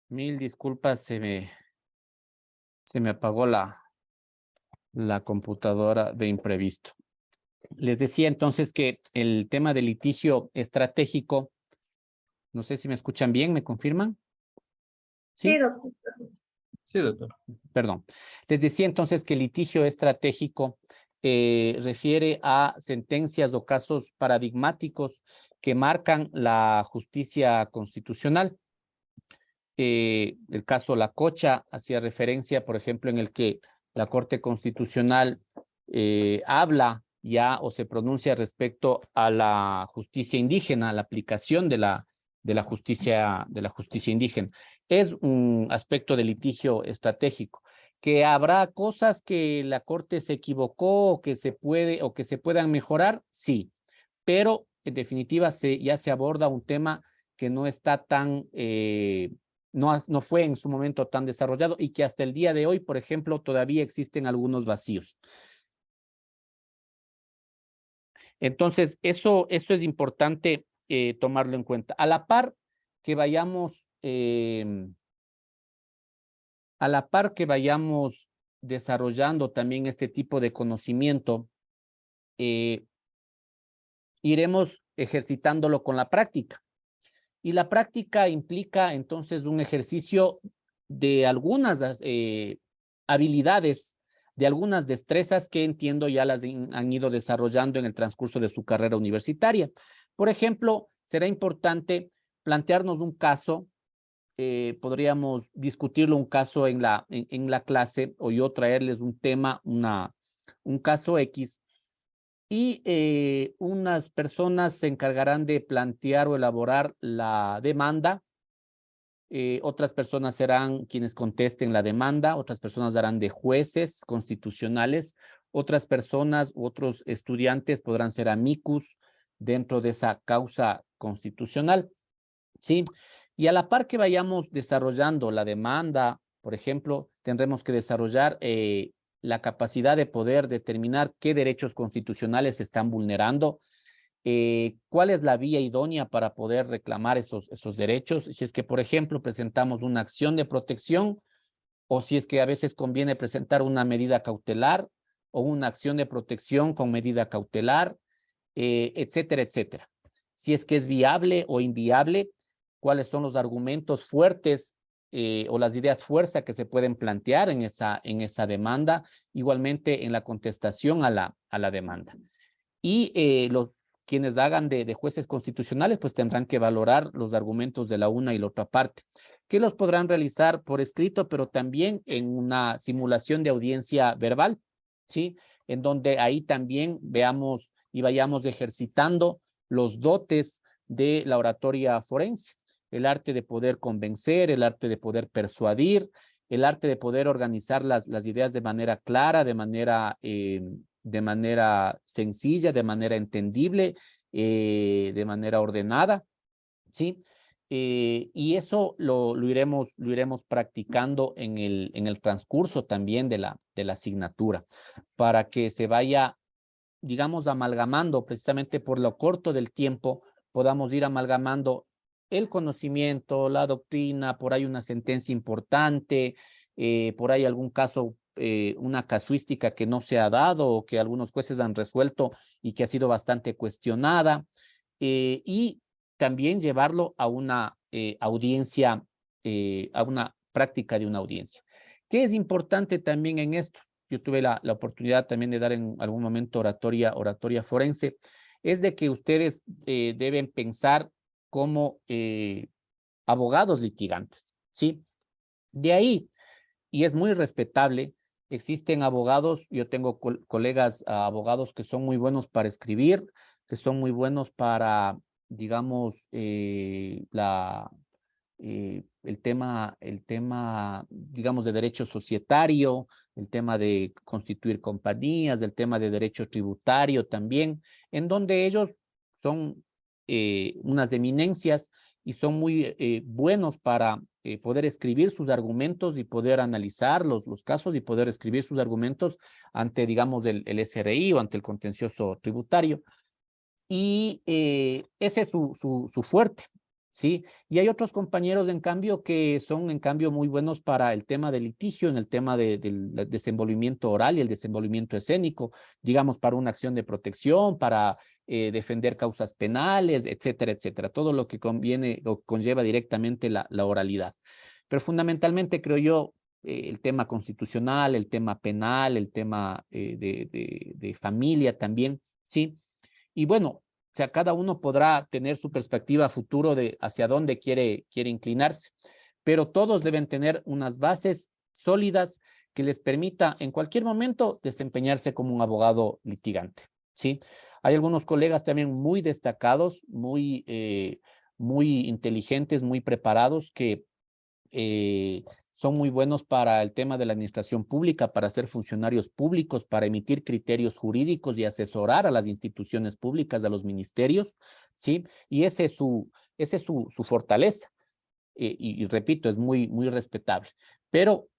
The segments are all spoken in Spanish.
Mil disculpas, se me apagó la computadora de imprevisto. Les decía entonces que el tema del litigio estratégico, no sé si me escuchan bien, ¿me confirman? Sí, Sí, doctor. Sí, doctor. perdón. Les decía entonces que el litigio estratégico refiere a sentencias o casos paradigmáticos que marcan la justicia constitucional. El caso La Cocha hacía referencia, por ejemplo, en el que la Corte Constitucional habla ya o se pronuncia respecto a la justicia indígena, a la aplicación de la justicia indígena. Es un aspecto de litigio estratégico, que habrá cosas que la Corte se equivocó o que se puedan mejorar, sí, pero en definitiva ya se aborda un tema que no está tan no fue en su momento tan desarrollado y que hasta el día de hoy, por ejemplo, todavía existen algunos vacíos. Entonces, eso es importante tomarlo en cuenta. A la par que vayamos desarrollando también este tipo de conocimiento, eh, iremos ejercitándolo con la práctica. Y la práctica implica entonces un ejercicio de algunas habilidades, de algunas destrezas que entiendo ya las han ido desarrollando en el transcurso de su carrera universitaria. Por ejemplo, será importante plantearnos un caso, podríamos discutirlo un caso en la clase o yo traerles un tema, un caso X y unas personas se encargarán de plantear o elaborar la demanda. Otras personas serán quienes contesten la demanda, otras personas darán de jueces constitucionales, otras personas u otros estudiantes podrán ser amicus dentro de esa causa constitucional, ¿sí? Y a la par que vayamos desarrollando la demanda, por ejemplo, tendremos que desarrollar la capacidad de poder determinar qué derechos constitucionales se están vulnerando, cuál es la vía idónea para poder reclamar esos derechos. Si es que, por ejemplo, presentamos una acción de protección o si es que a veces conviene presentar una medida cautelar o una acción de protección con medida cautelar, etcétera, etcétera. Si es que es viable o inviable, cuáles son los argumentos fuertes o las ideas fuerza que se pueden plantear en esa demanda, igualmente en la contestación a la demanda. Y quienes hagan de jueces constitucionales, pues tendrán que valorar los argumentos de la una y la otra parte, que los podrán realizar por escrito, pero también en una simulación de audiencia verbal, ¿sí? En donde ahí también veamos y vayamos ejercitando los dotes de la oratoria forense, el arte de poder convencer, el arte de poder persuadir, el arte de poder organizar las ideas de manera clara, de manera sencilla, de manera entendible, de manera ordenada, ¿sí? Y eso lo iremos practicando en el transcurso también de la asignatura, para que se vaya, digamos, amalgamando precisamente por lo corto del tiempo, podamos ir amalgamando el conocimiento, la doctrina, por ahí una sentencia importante, por ahí algún caso, una casuística que no se ha dado o que algunos jueces han resuelto y que ha sido bastante cuestionada, y también llevarlo a una audiencia, a una práctica de una audiencia. ¿Qué es importante también en esto? Yo tuve la oportunidad también de dar en algún momento oratoria forense, es de que ustedes deben pensar como abogados litigantes, ¿sí? De ahí, y es muy respetable, existen abogados, yo tengo colegas abogados que son muy buenos para escribir, que son muy buenos para, digamos, el tema, digamos, de derecho societario, el tema de constituir compañías, el tema de derecho tributario también, en donde ellos son unas eminencias y son muy buenos para poder escribir sus argumentos y poder analizar los casos y poder escribir sus argumentos ante, digamos, el SRI o ante el contencioso tributario. Y ese es su fuerte. ¿sí? Y hay otros compañeros, en cambio, que son, en cambio, muy buenos para el tema del litigio, en el tema del desenvolvimiento oral y el desenvolvimiento escénico, digamos, para una acción de protección, para defender causas penales, etcétera, etcétera. Todo lo que conviene o conlleva directamente la oralidad. Pero fundamentalmente, creo yo, el tema constitucional, el tema penal, el tema de familia también, ¿sí? Y bueno, o sea, cada uno podrá tener su perspectiva futuro de hacia dónde quiere inclinarse, pero todos deben tener unas bases sólidas que les permita en cualquier momento desempeñarse como un abogado litigante, ¿sí? Hay algunos colegas también muy destacados, muy inteligentes, muy preparados que son muy buenos para el tema de la administración pública, para ser funcionarios públicos, para emitir criterios jurídicos y asesorar a las instituciones públicas, a los ministerios, ¿sí? Y ese es su fortaleza. Y repito, es muy respetable. Pero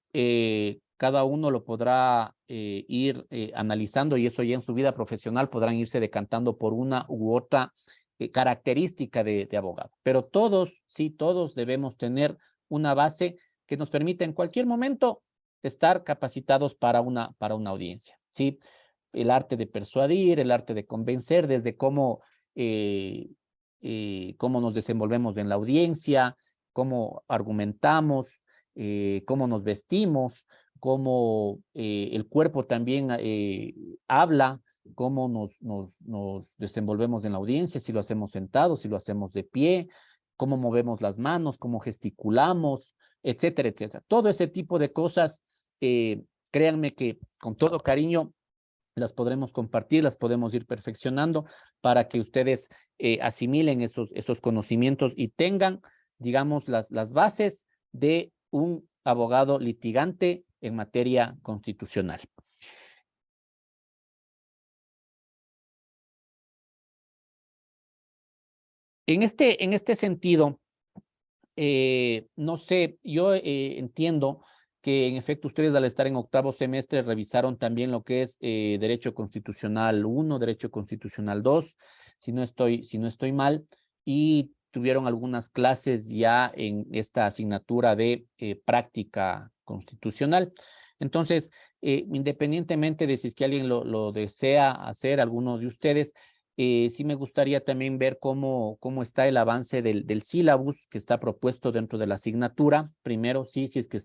cada uno lo podrá ir analizando y eso ya en su vida profesional podrán irse decantando por una u otra característica de abogado. Pero todos, sí, todos debemos tener una base que nos permita en cualquier momento estar capacitados para una audiencia, ¿sí? El arte de persuadir, el arte de convencer, desde eh, cómo nos desenvolvemos en la audiencia, cómo argumentamos, cómo nos vestimos, cómo el cuerpo también habla, cómo nos desenvolvemos en la audiencia, si lo hacemos sentados, si lo hacemos de pie, cómo movemos las manos, cómo gesticulamos, etcétera, etcétera. Todo ese tipo de cosas, créanme que con todo cariño las podremos compartir, las podemos ir perfeccionando para que ustedes asimilen esos conocimientos y tengan, digamos, las bases de un abogado litigante en materia constitucional. En este sentido, no sé, yo entiendo que en efecto ustedes al estar en octavo semestre revisaron también lo que es Derecho Constitucional 1, Derecho Constitucional 2, si no estoy mal, y tuvieron algunas clases ya en esta asignatura de práctica constitucional. Entonces, independientemente de si es que alguien lo desea hacer, alguno de ustedes, sí me gustaría también ver cómo está el avance del sílabus que está propuesto dentro de la asignatura. Primero, sí, si es que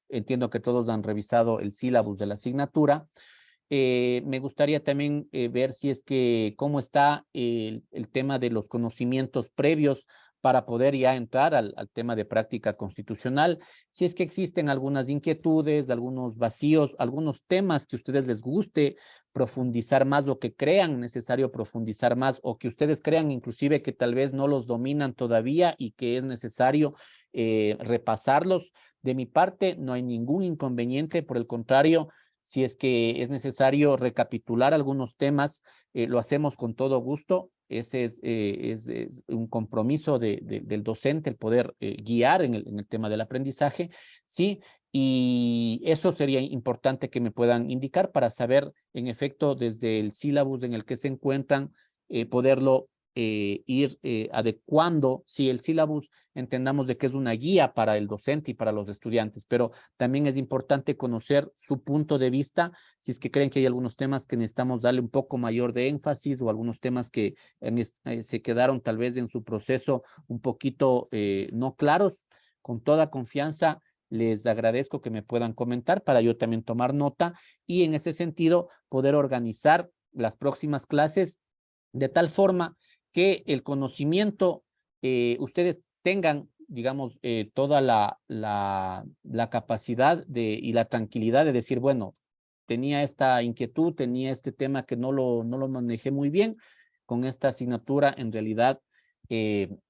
entiendo que todos han revisado el sílabus de la asignatura. Me gustaría también ver si es que cómo está el tema de los conocimientos previos para poder ya entrar al tema de práctica constitucional, si es que existen algunas inquietudes, algunos vacíos, algunos temas que a ustedes les guste profundizar más o que crean necesario profundizar más o que ustedes crean inclusive que tal vez no los dominan todavía y que es necesario repasarlos. De mi parte, no hay ningún inconveniente, por el contrario, si es que es necesario recapitular algunos temas, lo hacemos con todo gusto. Ese es un compromiso del docente, el poder guiar en el tema del aprendizaje, ¿sí? Y eso sería importante que me puedan indicar para saber, en efecto, desde el sílabus en el que se encuentran, poderlo ir adecuando. Si el sílabus entendamos de que es una guía para el docente y para los estudiantes, pero también es importante conocer su punto de vista, si es que creen que hay algunos temas que necesitamos darle un poco mayor de énfasis o algunos temas que se quedaron tal vez en su proceso un poquito no claros. Con toda confianza les agradezco que me puedan comentar para yo también tomar nota y en ese sentido poder organizar las próximas clases de tal forma que el conocimiento, ustedes tengan, digamos, toda la capacidad y la tranquilidad de decir, bueno, tenía esta inquietud, tenía este tema que no lo manejé muy bien, con esta asignatura en realidad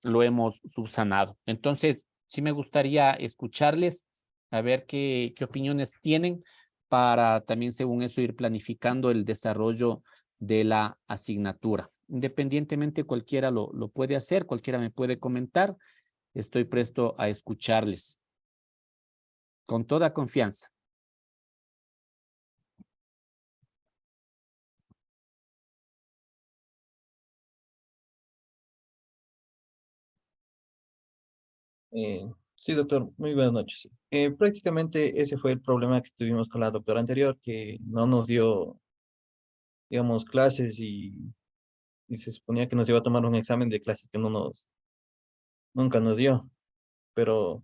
lo hemos subsanado. Entonces, sí me gustaría escucharles, a ver qué opiniones tienen para también según eso ir planificando el desarrollo de la asignatura. Independientemente, cualquiera lo puede hacer, cualquiera me puede comentar. Estoy presto a escucharles con toda confianza. Sí, doctor, muy buenas noches. Prácticamente ese fue el problema que tuvimos con la doctora anterior, que no nos dio, digamos, clases y se suponía que nos iba a tomar un examen de clases que nunca nos dio. Pero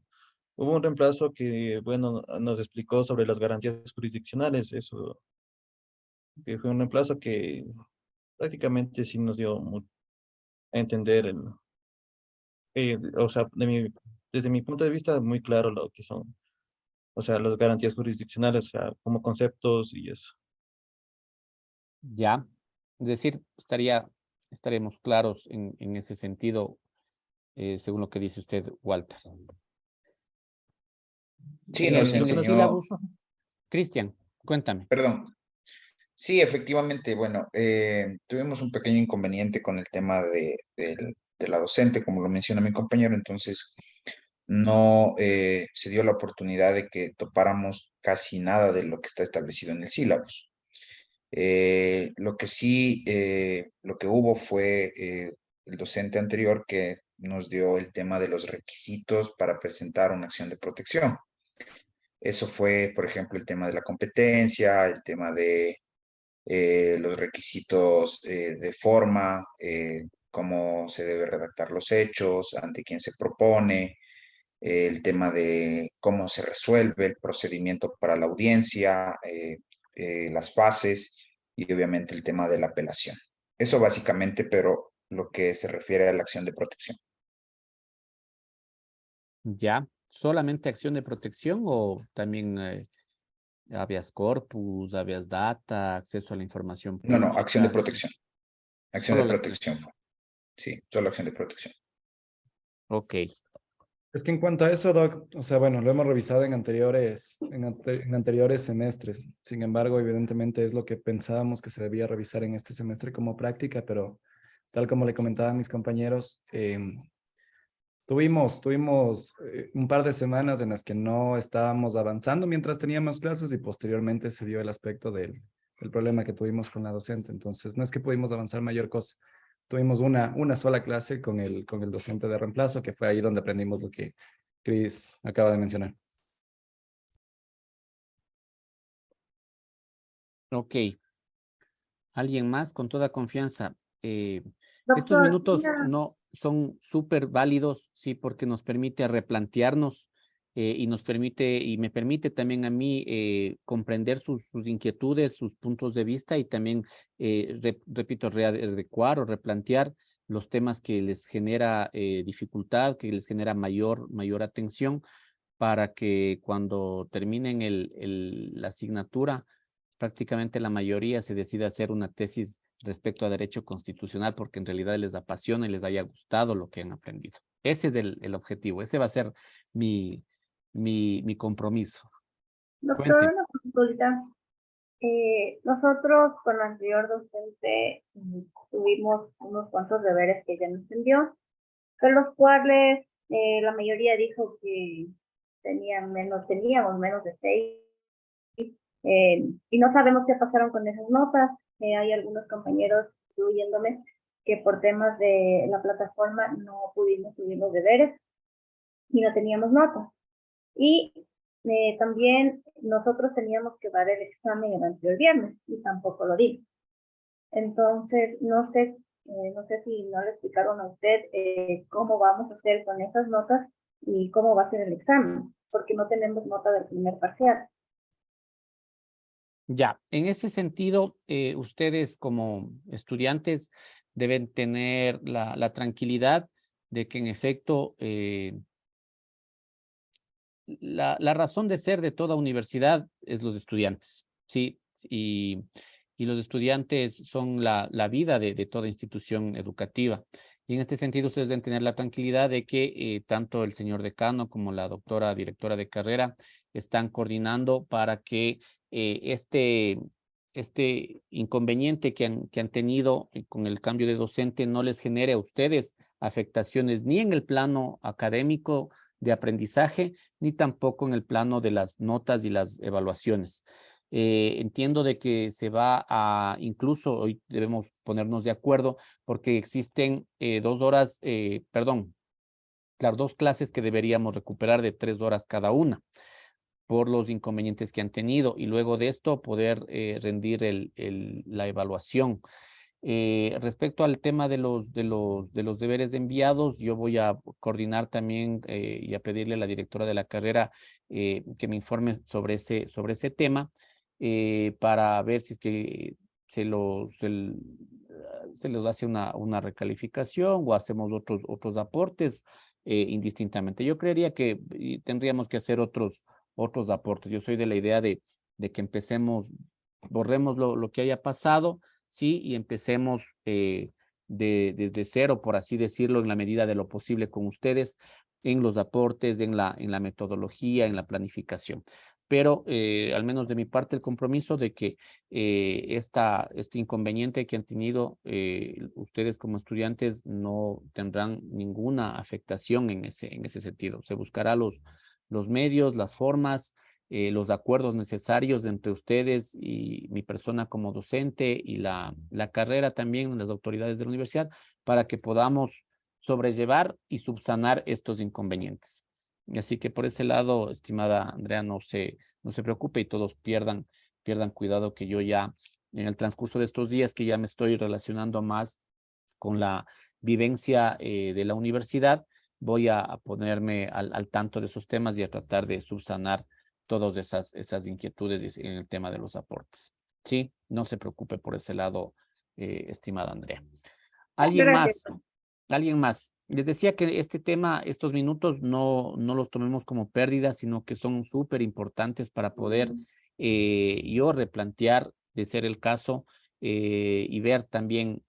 hubo un reemplazo que, bueno, nos explicó sobre las garantías jurisdiccionales. Eso, que fue un reemplazo que prácticamente sí nos dio a entender, o sea, desde mi punto de vista, muy claro lo que son, o sea, las garantías jurisdiccionales, o sea, como conceptos y eso. Ya. Es decir, estaremos claros en ese sentido, según lo que dice usted, Walter. Sí, En nos el enseñó, sílabus, Cristian, cuéntame. perdón, sí, efectivamente, bueno, tuvimos un pequeño inconveniente con el tema de la docente, como lo menciona mi compañero, entonces no se dio la oportunidad de que topáramos casi nada de lo que está establecido en el sílabus. Lo que sí, lo que hubo fue el docente anterior que nos dio el tema de los requisitos para presentar una acción de protección. Eso fue, por ejemplo, el tema de la competencia, el tema de los requisitos de forma, cómo se debe redactar los hechos, ante quién se propone, el tema de cómo se resuelve el procedimiento para la audiencia, las fases y obviamente el tema de la apelación. Eso básicamente, pero lo que se refiere a la acción de protección. Ya. ¿Solamente acción de protección o también habeas corpus, habeas data, acceso a la información No, no, acción de pública? protección. Acción de Solo la acción. protección. Sí, solo acción de protección. Ok. Es que en cuanto a eso, Doc, o sea, bueno, lo hemos revisado en en anteriores semestres. Sin embargo, evidentemente es lo que pensábamos que se debía revisar en este semestre como práctica, pero tal como le comentaban mis compañeros, tuvimos un par de semanas en las que no estábamos avanzando mientras teníamos clases y posteriormente se dio el aspecto del problema que tuvimos con la docente. Entonces, no es que pudimos avanzar mayor cosa. Tuvimos una sola clase con el docente de reemplazo, que fue ahí donde aprendimos lo que Chris acaba de mencionar. Ok. ¿Alguien más? Con toda confianza. Estos Doctor, minutos no son súper válidos, sí, porque nos permite replantearnos y nos permite, y me permite también a mí comprender sus inquietudes, sus puntos de vista y también, repito, readecuar o replantear los temas que les genera dificultad, que les genera mayor atención para que cuando terminen la asignatura, prácticamente la mayoría se decide hacer una tesis respecto a derecho constitucional porque en realidad les apasiona y les haya gustado lo que han aprendido. Ese es el objetivo, ese va a ser mi compromiso. doctor, Cuente. una consulta. Nosotros con la anterior docente tuvimos unos cuantos deberes que ella nos envió, de los cuales la mayoría dijo que teníamos menos de 6, y no sabemos qué pasaron con esas notas. Hay algunos compañeros, incluyéndome, que por temas de la plataforma no pudimos subir los deberes y no teníamos notas. Y también nosotros teníamos que dar el examen el anterior viernes y tampoco lo dimos. Entonces, no sé si no le explicaron a usted cómo vamos a hacer con esas notas y cómo va a ser el examen, porque no tenemos nota del primer parcial. Ya, en ese sentido, ustedes como estudiantes deben tener la tranquilidad de que en efecto la razón de ser de toda universidad es los estudiantes, ¿sí? Y los estudiantes son la vida de toda institución educativa. Y en este sentido, ustedes deben tener la tranquilidad de que tanto el señor decano como la doctora directora de carrera están coordinando para que este inconveniente que han tenido con el cambio de docente no les genere a ustedes afectaciones ni en el plano académico de aprendizaje, ni tampoco en el plano de las notas y las evaluaciones. Entiendo de que se va a, incluso hoy debemos ponernos de acuerdo porque existen 2 horas, perdón, Claro, 2 clases que deberíamos recuperar de 3 horas cada una por los inconvenientes que han tenido y luego de esto poder rendir la evaluación. Respecto al tema de los deberes enviados, yo voy a coordinar también y a pedirle a la directora de la carrera que me informe sobre ese tema para ver si es que se les hace una recalificación o hacemos otros aportes indistintamente. Yo creería que tendríamos que hacer otros aportes. Yo soy de la idea de que empecemos, borremos lo que haya pasado, ¿sí? Y empecemos desde cero, por así decirlo, en la medida de lo posible con ustedes, en los aportes, en la metodología, en la planificación. Pero al menos de mi parte el compromiso de que este inconveniente que han tenido ustedes como estudiantes no tendrán ninguna afectación en ese sentido. Se buscará los medios, las formas, los acuerdos necesarios entre ustedes y mi persona como docente y la carrera también, las autoridades de la universidad, para que podamos sobrellevar y subsanar estos inconvenientes. Así que por ese lado, estimada Andrea, no se preocupe y todos pierdan cuidado que yo ya en el transcurso de estos días que ya me estoy relacionando más con la vivencia de la universidad, voy a ponerme al tanto de esos temas y a tratar de subsanar todas esas inquietudes en el tema de los aportes. Sí, no se preocupe por ese lado, estimada Andrea. ¿Alguien Gracias. más? ¿Alguien más? Les decía que este tema, estos minutos, no los tomemos como pérdidas, sino que son súper importantes para poder yo replantear, de ser el caso, y ver también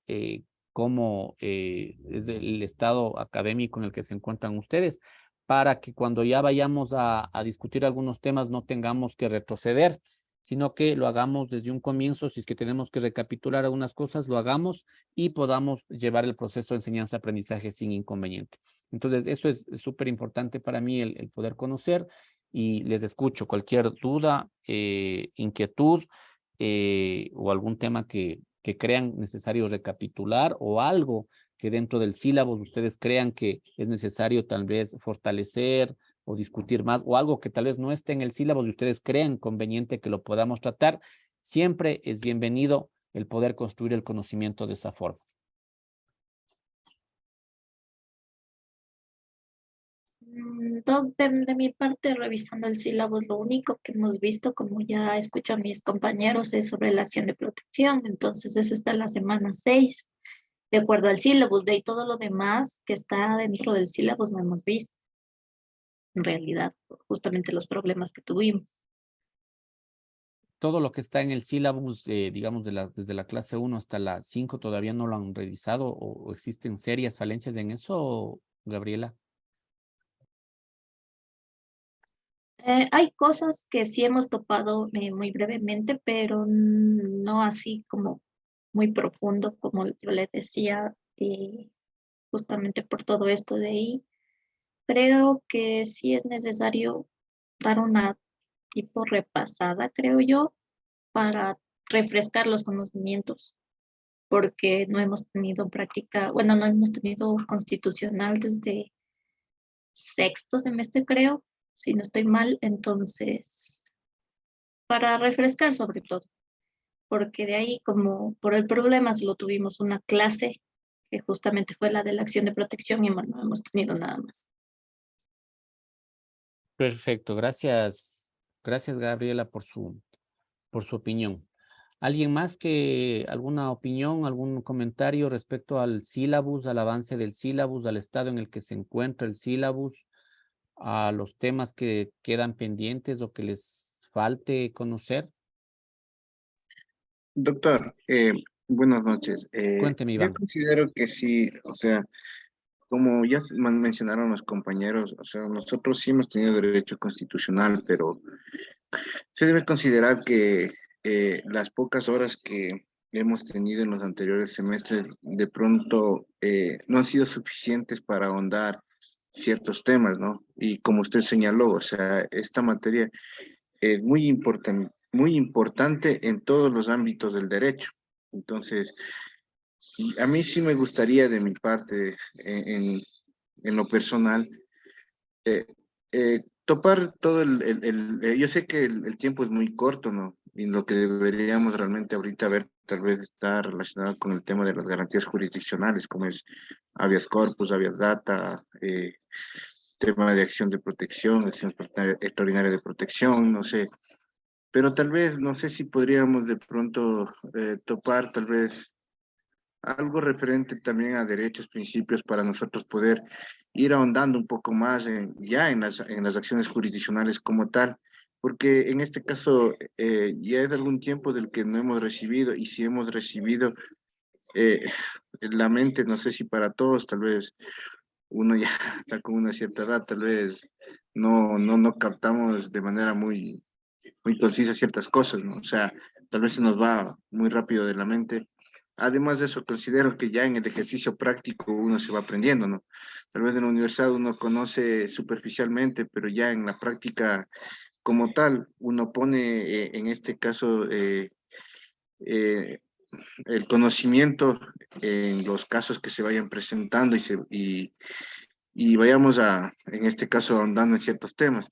cómo es el estado académico en el que se encuentran ustedes, para que cuando ya vayamos a discutir algunos temas no tengamos que retroceder, sino que lo hagamos desde un comienzo. Si es que tenemos que recapitular algunas cosas, lo hagamos y podamos llevar el proceso de enseñanza-aprendizaje sin inconveniente. Entonces, eso es súper importante para mí, el poder conocer, y les escucho cualquier duda, inquietud o algún tema que crean necesario recapitular o algo que dentro del sílabo ustedes crean que es necesario tal vez fortalecer o discutir más, o algo que tal vez no esté en el sílabo y ustedes crean conveniente que lo podamos tratar. Siempre es bienvenido el poder construir el conocimiento de esa forma. Doc, de mi parte, revisando el sílabo, lo único que hemos visto, como ya escucho a mis compañeros, es sobre la acción de protección. Entonces, eso está en la semana 6, de acuerdo al sílabo. De ahí todo lo demás que está dentro del sílabo no hemos visto, en realidad, justamente los problemas que tuvimos. Todo lo que está en el sílabus, digamos, desde la clase 1 hasta la 5, ¿todavía no lo han revisado o existen serias falencias en eso, Gabriela? Hay cosas que sí hemos topado muy brevemente, pero no así como muy profundo, como yo le decía, y justamente por todo esto de ahí. Creo que sí es necesario dar una tipo repasada, creo yo, para refrescar los conocimientos, porque no hemos tenido práctica, bueno, no hemos tenido constitucional desde sexto semestre, creo, si no estoy mal. Entonces, para refrescar sobre todo, porque de ahí, como por el problema, solo tuvimos una clase que justamente fue la de la acción de protección y bueno, no hemos tenido nada más. Perfecto, gracias. Gracias, Gabriela, por su opinión. ¿Alguien más que alguna opinión, algún comentario respecto al sílabus, al avance del sílabus, al estado en el que se encuentra el sílabus, a los temas que quedan pendientes o que les falte conocer? Doctor, buenas noches. Cuénteme, Yo Iván. considero que sí, o sea, como ya mencionaron los compañeros, o sea, nosotros sí hemos tenido derecho constitucional, pero se debe considerar que las pocas horas que hemos tenido en los anteriores semestres de pronto no han sido suficientes para ahondar ciertos temas, ¿no? Y como usted señaló, o sea, esta materia es muy importante en todos los ámbitos del derecho. Entonces, a mí sí me gustaría de mi parte, en lo personal, eh, topar todo yo sé que el tiempo es muy corto, ¿no? Y lo que deberíamos realmente ahorita ver tal vez está relacionado con el tema de las garantías jurisdiccionales, como es habeas corpus, habeas data, tema de acción de protección, acción extraordinaria de protección, no sé. Pero tal vez, no sé si podríamos de pronto topar tal vez algo referente también a derechos, principios para nosotros poder ir ahondando un poco más en las acciones jurisdiccionales como tal, porque en este caso ya es algún tiempo del que no hemos recibido y si hemos recibido eh, la mente, no sé si para todos, tal vez uno ya está con una cierta edad, tal vez no captamos de manera muy concisa ciertas cosas, ¿no? O sea, tal vez se nos va muy rápido de la mente. Además de eso, considero que ya en el ejercicio práctico uno se va aprendiendo, ¿no? Tal vez en la universidad uno conoce superficialmente, pero ya en la práctica como tal, uno pone en este caso eh, el conocimiento en los casos que se vayan presentando y vayamos en este caso, ahondando en ciertos temas.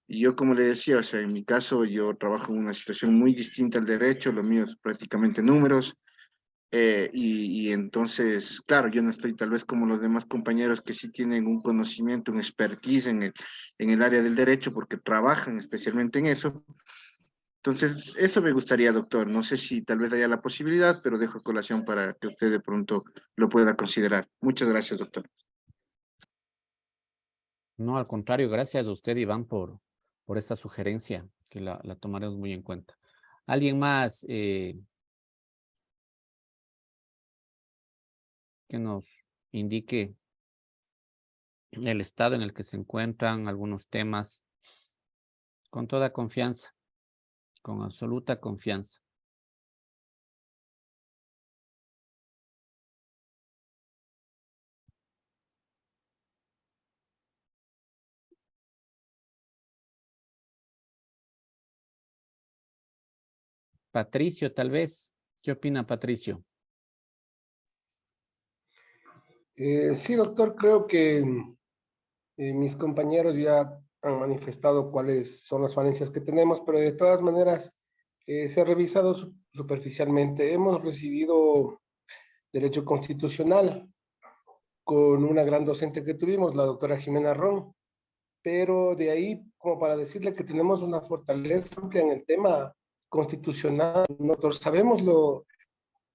Y yo, como le decía, o sea, en mi caso, yo trabajo en una situación muy distinta al derecho, lo mío es prácticamente números, y entonces, claro, yo no estoy tal vez como los demás compañeros que sí tienen un conocimiento, un expertise en el área del derecho, porque trabajan especialmente en eso. Entonces, eso me gustaría, doctor. No sé si tal vez haya la posibilidad, pero dejo a colación para que usted de pronto lo pueda considerar. Muchas gracias, doctor. No, al contrario, gracias a usted, Iván, por esta sugerencia, que la tomaremos muy en cuenta. ¿Alguien más que nos indique el estado en el que se encuentran algunos temas? Con toda confianza, con absoluta confianza. Patricio, tal vez. ¿Qué opina Patricio? Sí, doctor, creo que mis compañeros ya han manifestado cuáles son las falencias que tenemos, pero de todas maneras se ha revisado superficialmente. Hemos recibido derecho constitucional con una gran docente que tuvimos, la doctora Jimena Ron, pero de ahí, como para decirle que tenemos una fortaleza amplia en el tema constitucional, nosotros sabemos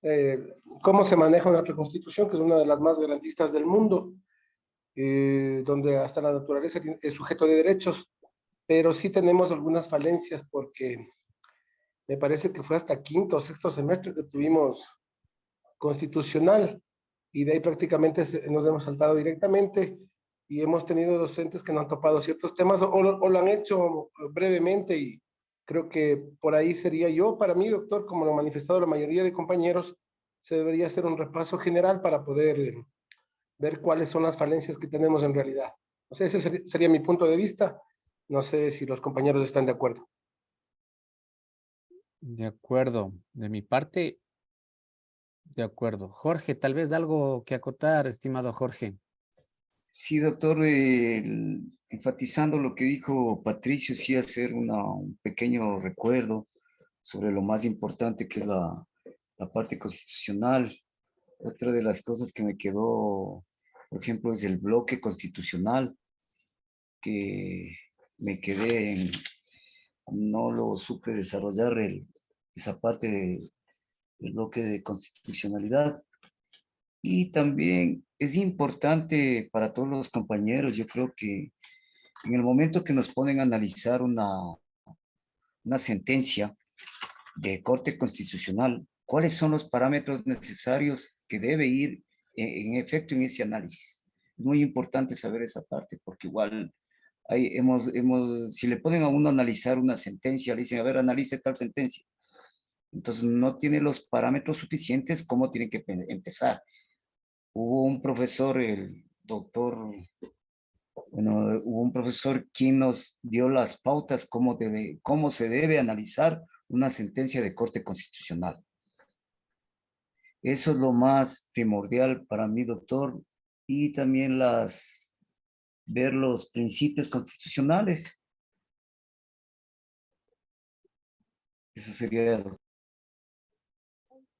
eh, cómo se maneja nuestra constitución, que es una de las más garantistas del mundo, donde hasta la naturaleza es sujeto de derechos, pero sí tenemos algunas falencias porque me parece que fue hasta quinto o sexto semestre que tuvimos constitucional y de ahí prácticamente nos hemos saltado directamente y hemos tenido docentes que no han topado ciertos temas o lo han hecho brevemente y creo que por ahí sería yo, para mí, doctor, como lo ha manifestado la mayoría de compañeros, se debería hacer un repaso general para poder ver cuáles son las falencias que tenemos en realidad. O sea, ese sería mi punto de vista. No sé si los compañeros están de acuerdo. De acuerdo. De mi parte, de acuerdo. Jorge, tal vez algo que acotar, estimado Jorge. Sí, doctor, enfatizando lo que dijo Patricio, sí hacer un pequeño recuerdo sobre lo más importante que es la parte constitucional. Otra de las cosas que me quedó, por ejemplo, es el bloque constitucional, que me quedé no lo supe desarrollar esa parte del bloque de constitucionalidad. Y también es importante para todos los compañeros, yo creo que en el momento que nos ponen a analizar una sentencia de Corte Constitucional, ¿cuáles son los parámetros necesarios que debe ir en efecto en ese análisis? Es muy importante saber esa parte, porque igual si le ponen a uno a analizar una sentencia, le dicen, a ver, analice tal sentencia. Entonces no tiene los parámetros suficientes, ¿cómo tiene que empezar? Hubo un profesor, el doctor, bueno, hubo un profesor quien nos dio las pautas cómo se debe analizar una sentencia de Corte Constitucional. Eso es lo más primordial para mí, doctor, y también ver los principios constitucionales. Eso sería.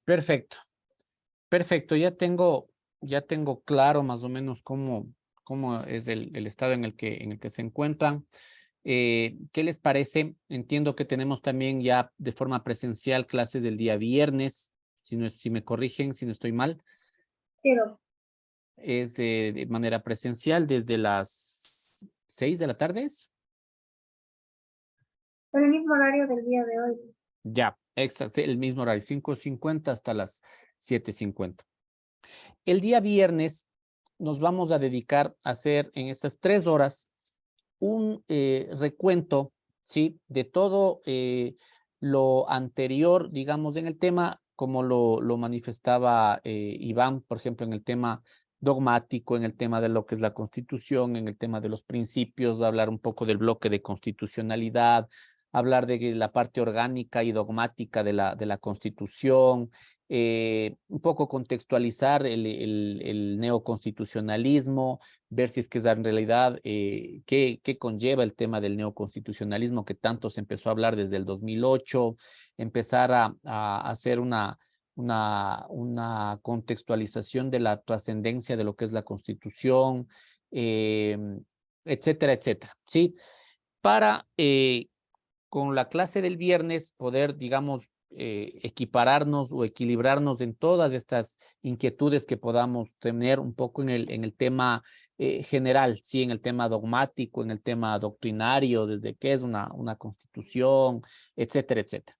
Perfecto, perfecto. Ya tengo claro más o menos cómo es el estado en el que se encuentran. ¿Qué les parece? Entiendo que tenemos también ya de forma presencial clases del día viernes, si me corrigen, si no estoy mal. Pero Es de manera presencial desde las 6 de la tarde. en el mismo horario del día de hoy. Ya, exacto, el mismo horario, 5:50 hasta las 7:50. El día viernes nos vamos a dedicar a hacer en estas 3 horas un recuento, ¿sí? De todo lo anterior, digamos, en el tema, como lo manifestaba Iván, por ejemplo, en el tema dogmático, en el tema de lo que es la Constitución, en el tema de los principios, hablar un poco del bloque de constitucionalidad, hablar de la parte orgánica y dogmática de la Constitución, un poco contextualizar el neoconstitucionalismo, ver si es que es en realidad qué conlleva el tema del neoconstitucionalismo que tanto se empezó a hablar desde el 2008, empezar a hacer una contextualización de la trascendencia de lo que es la Constitución, etcétera, etcétera, ¿sí? Para con la clase del viernes poder, digamos, equipararnos o equilibrarnos en todas estas inquietudes que podamos tener un poco en el tema general, sí, en el tema dogmático, en el tema doctrinario, desde qué es una constitución, etcétera, etcétera.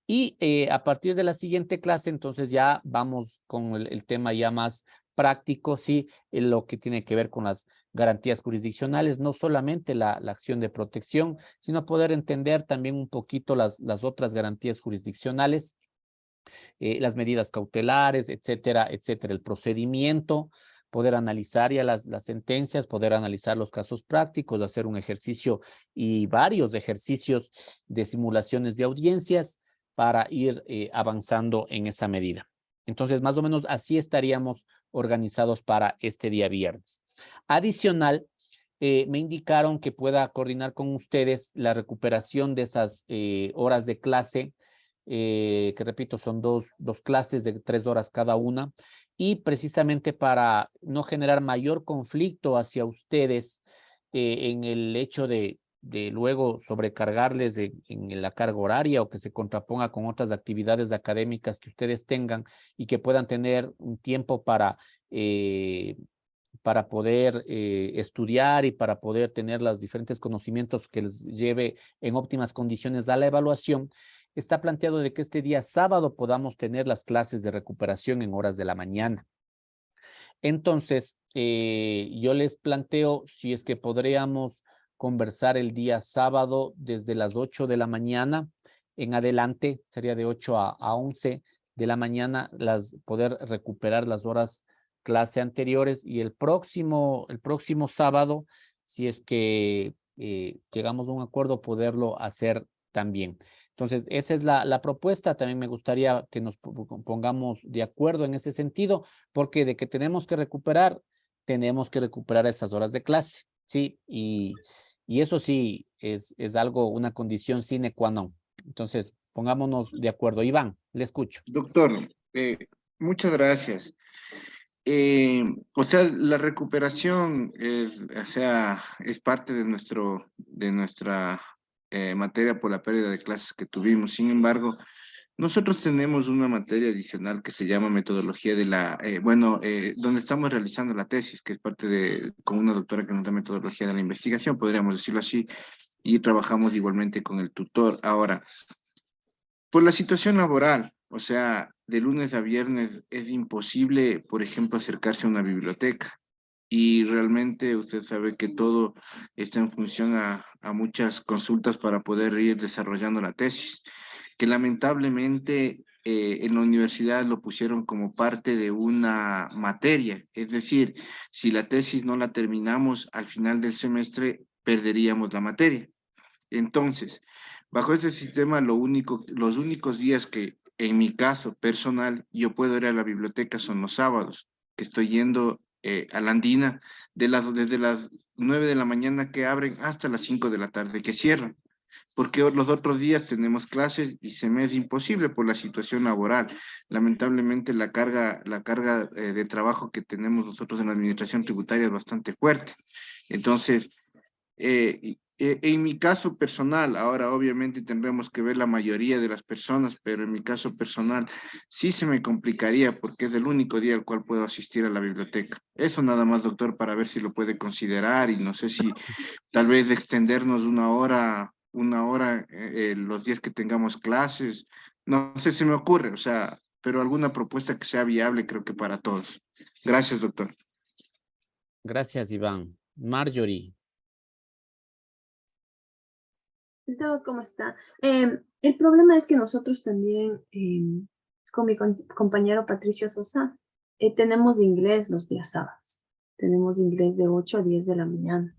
Y a partir de la siguiente clase, entonces ya vamos con el tema ya más práctico, sí, en lo que tiene que ver con las garantías jurisdiccionales, no solamente la acción de protección, sino poder entender también un poquito las otras garantías jurisdiccionales, las medidas cautelares, etcétera, etcétera, el procedimiento, poder analizar ya las sentencias, poder analizar los casos prácticos, hacer un ejercicio y varios ejercicios de simulaciones de audiencias para ir avanzando en esa medida. Entonces, más o menos así estaríamos organizados para este día viernes. Adicional, me indicaron que pueda coordinar con ustedes la recuperación de esas horas de clase, que repito, son dos clases de 3 horas cada una, y precisamente para no generar mayor conflicto hacia ustedes en el hecho de luego sobrecargarles en la carga horaria o que se contraponga con otras actividades académicas que ustedes tengan y que puedan tener un tiempo para poder estudiar y para poder tener los diferentes conocimientos que les lleve en óptimas condiciones a la evaluación, está planteado de que este día sábado podamos tener las clases de recuperación en horas de la mañana. Entonces, yo les planteo si es que podríamos conversar el día sábado desde las 8 de la mañana en adelante, sería de 8 a 11 de la mañana, poder recuperar las horas clase anteriores y el próximo sábado, si es que llegamos a un acuerdo, poderlo hacer también. Entonces, esa es la propuesta. También me gustaría que nos pongamos de acuerdo en ese sentido, porque de que tenemos que recuperar esas horas de clase, ¿sí? Y eso sí es algo, una condición sine qua non. Entonces, pongámonos de acuerdo. Iván, le escucho. Doctor, muchas gracias. O sea, la recuperación es parte de nuestra materia por la pérdida de clases que tuvimos. Sin embargo, nosotros tenemos una materia adicional que se llama metodología donde estamos realizando la tesis, que es con una doctora que nos da metodología de la investigación, podríamos decirlo así, y trabajamos igualmente con el tutor. Ahora, por la situación laboral, o sea, de lunes a viernes es imposible, por ejemplo, acercarse a una biblioteca. Y realmente usted sabe que todo está en función a muchas consultas para poder ir desarrollando la tesis, que lamentablemente en la universidad lo pusieron como parte de una materia. Es decir, si la tesis no la terminamos al final del semestre, perderíamos la materia. Entonces, bajo este sistema, los únicos días que, en mi caso personal, yo puedo ir a la biblioteca son los sábados, que estoy yendo a la Andina, desde las 9 de la mañana que abren hasta las 5 de la tarde que cierran, porque los otros días tenemos clases y se me es imposible por la situación laboral. Lamentablemente la carga de trabajo que tenemos nosotros en la administración tributaria es bastante fuerte. Entonces, en mi caso personal, ahora obviamente tendremos que ver la mayoría de las personas, pero en mi caso personal sí se me complicaría porque es el único día al cual puedo asistir a la biblioteca. Eso nada más, doctor, para ver si lo puede considerar y no sé si tal vez extendernos una hora los días que tengamos clases. No sé, se me ocurre, o sea, pero alguna propuesta que sea viable creo que para todos. Gracias, doctor. Gracias, Iván. Marjorie. ¿Cómo está? El problema es que nosotros también, con mi compañero Patricio Sosa, tenemos inglés los días sábados. Tenemos inglés de 8 a 10 de la mañana.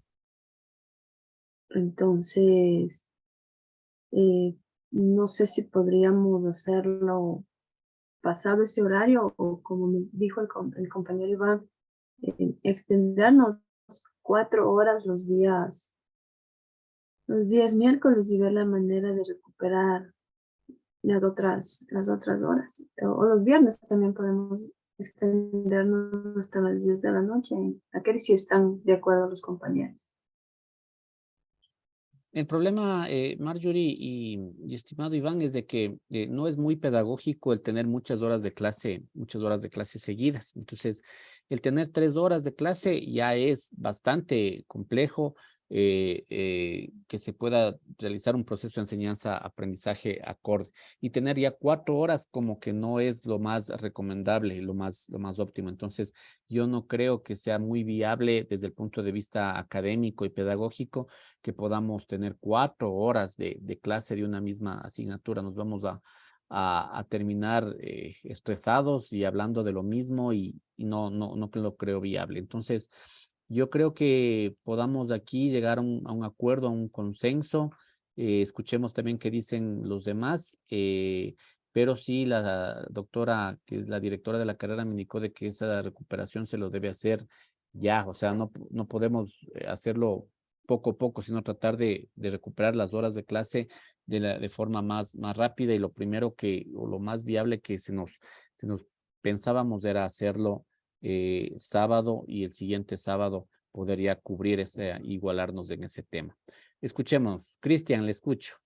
Entonces, no sé si podríamos hacerlo pasado ese horario o como me dijo el compañero Iván, extendernos 4 horas los días miércoles y ver la manera de recuperar las otras horas. O los viernes también podemos extendernos hasta las 10 de la noche. Aquel si están de acuerdo los compañeros. El problema, Marjorie y estimado Iván, es de que no es muy pedagógico el tener muchas horas de clase seguidas. Entonces, el tener 3 horas de clase ya es bastante complejo que se pueda realizar un proceso de enseñanza-aprendizaje acorde. Y tener ya 4 horas como que no es lo más recomendable, lo más óptimo. Entonces, yo no creo que sea muy viable desde el punto de vista académico y pedagógico que podamos tener 4 horas de clase de una misma asignatura. Nos vamos a terminar estresados y hablando de lo mismo y no lo creo viable. Entonces, yo creo que podamos aquí llegar a un acuerdo, a un consenso. Escuchemos también qué dicen los demás. Pero sí, la doctora, que es la directora de la carrera, me indicó de que esa recuperación se lo debe hacer ya. O sea, no podemos hacerlo poco a poco, sino tratar de recuperar las horas de clase de forma más rápida. Y lo primero o lo más viable que se nos pensábamos era hacerlo sábado, y el siguiente sábado podría cubrir igualarnos en ese tema. Escuchemos. Cristian, le escucho.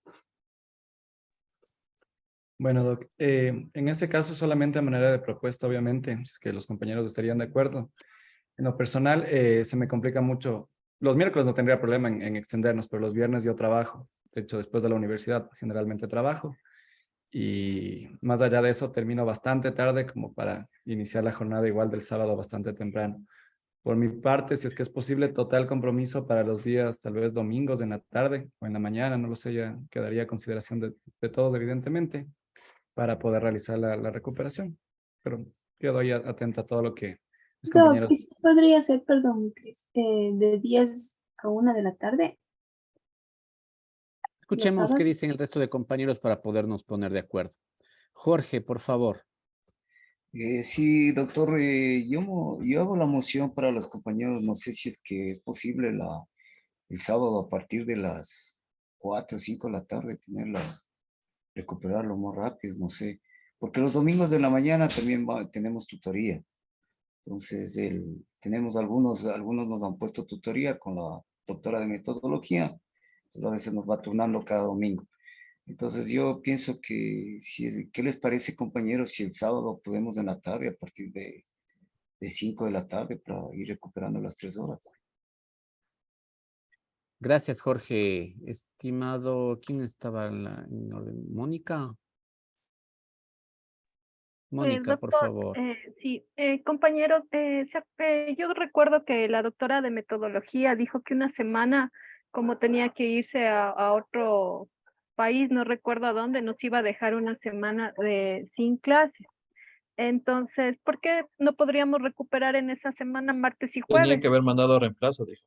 Bueno, Doc, en ese caso solamente a manera de propuesta, obviamente, es que los compañeros estarían de acuerdo. En lo personal, se me complica mucho. Los miércoles no tendría problema en extendernos, pero los viernes yo trabajo. De hecho, después de la universidad generalmente trabajo. Y más allá de eso, termino bastante tarde como para iniciar la jornada igual del sábado bastante temprano. Por mi parte, si es que es posible, total compromiso para los días, tal vez domingos en la tarde o en la mañana, no lo sé, ya quedaría a consideración de todos, evidentemente, para poder realizar la recuperación. Pero quedo ahí atento a todo lo que mis compañeros... ¿Y si podría ser, perdón, Cris, de 10 a 1 de la tarde? Escuchemos qué dicen el resto de compañeros para podernos poner de acuerdo. Jorge, por favor. Sí, doctor, yo hago la moción para los compañeros, no sé si es que es posible el sábado a partir de las 4 o 5 de la tarde recuperarlo más rápido, no sé, porque los domingos de la mañana también tenemos tutoría, entonces tenemos algunos nos han puesto tutoría con la doctora de metodología, entonces a veces nos va turnando cada domingo. Entonces yo pienso que, ¿qué les parece, compañeros, si el sábado podemos en la tarde a partir de 5 de la tarde para ir recuperando las 3 horas? Gracias, Jorge. Estimado, ¿quién estaba en orden? ¿Mónica? Mónica, por Doctor, favor. sí, compañeros, yo recuerdo que la doctora de metodología dijo que una semana, como tenía que irse a otro país, no recuerdo a dónde, nos iba a dejar una semana sin clases. Entonces, ¿por qué no podríamos recuperar en esa semana martes y Tenía jueves? que haber mandado reemplazo, dijo.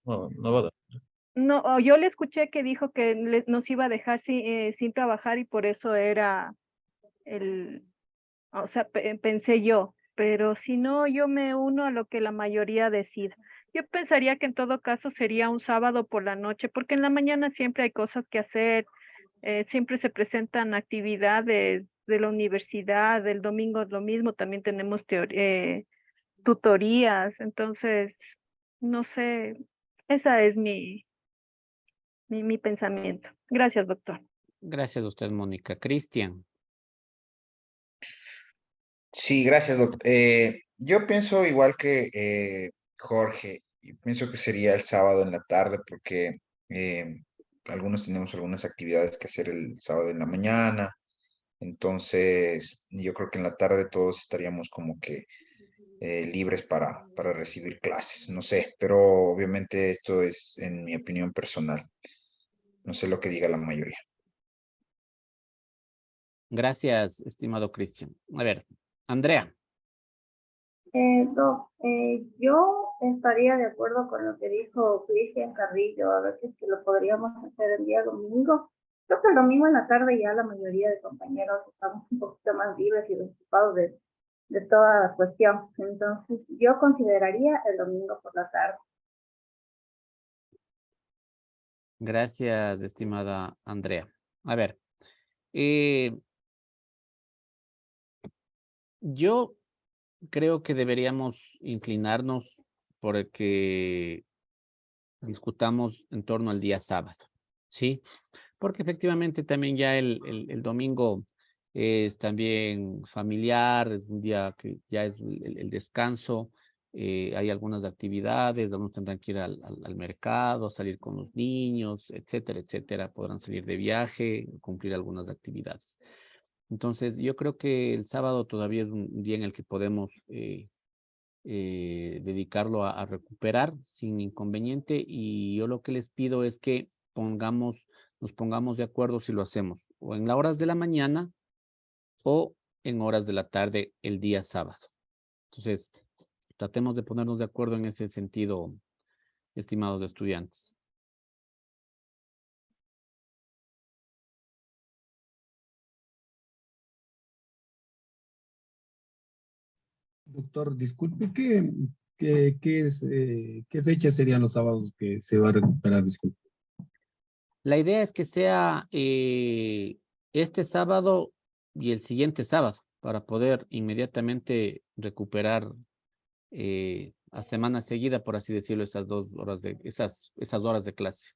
No va a dar. No, yo le escuché que dijo que nos iba a dejar sin trabajar y por eso era o sea, pensé yo. pero si no, yo me uno a lo que la mayoría decida. Yo pensaría que en todo caso sería un sábado por la noche, porque en la mañana siempre hay cosas que hacer, siempre se presentan actividades de la universidad, el domingo es lo mismo, también tenemos tutorías, entonces, no sé, esa es mi pensamiento. Gracias, doctor. Gracias a usted, Mónica. Cristian. Sí, gracias, doctor. Yo pienso igual que Jorge, y pienso que sería el sábado en la tarde porque eh, algunos tenemos algunas actividades que hacer el sábado en la mañana, entonces yo creo que en la tarde todos estaríamos como que libres para recibir clases, no sé, pero obviamente esto es en mi opinión personal, no sé lo que diga la mayoría. Gracias, estimado Cristian. A ver, Andrea. Yo estaría de acuerdo con lo que dijo Cristian Carrillo, a ver si es que lo podríamos hacer el día domingo. Creo que el domingo en la tarde ya la mayoría de compañeros estamos un poquito más libres y desocupados de toda la cuestión. Entonces, yo consideraría el domingo por la tarde. Gracias, estimada Andrea. A ver, eh, yo creo que deberíamos inclinarnos por que discutamos en torno al día sábado, ¿sí? Porque efectivamente también ya el domingo es también familiar, es un día que ya es el descanso, hay algunas actividades, algunos tendrán que ir al mercado, salir con los niños, etcétera, etcétera, podrán salir de viaje, cumplir algunas actividades. Entonces, yo creo que el sábado todavía es un día en el que podemos dedicarlo a recuperar sin inconveniente, y yo lo que les pido es que nos pongamos de acuerdo si lo hacemos o en las horas de la mañana o en horas de la tarde el día sábado. Entonces, tratemos de ponernos de acuerdo en ese sentido, estimados estudiantes. Doctor, disculpe, ¿qué fecha serían los sábados que se va a recuperar? Disculpe. La idea es que sea este sábado y el siguiente sábado para poder inmediatamente recuperar a semana seguida, por así decirlo, esas horas de clase.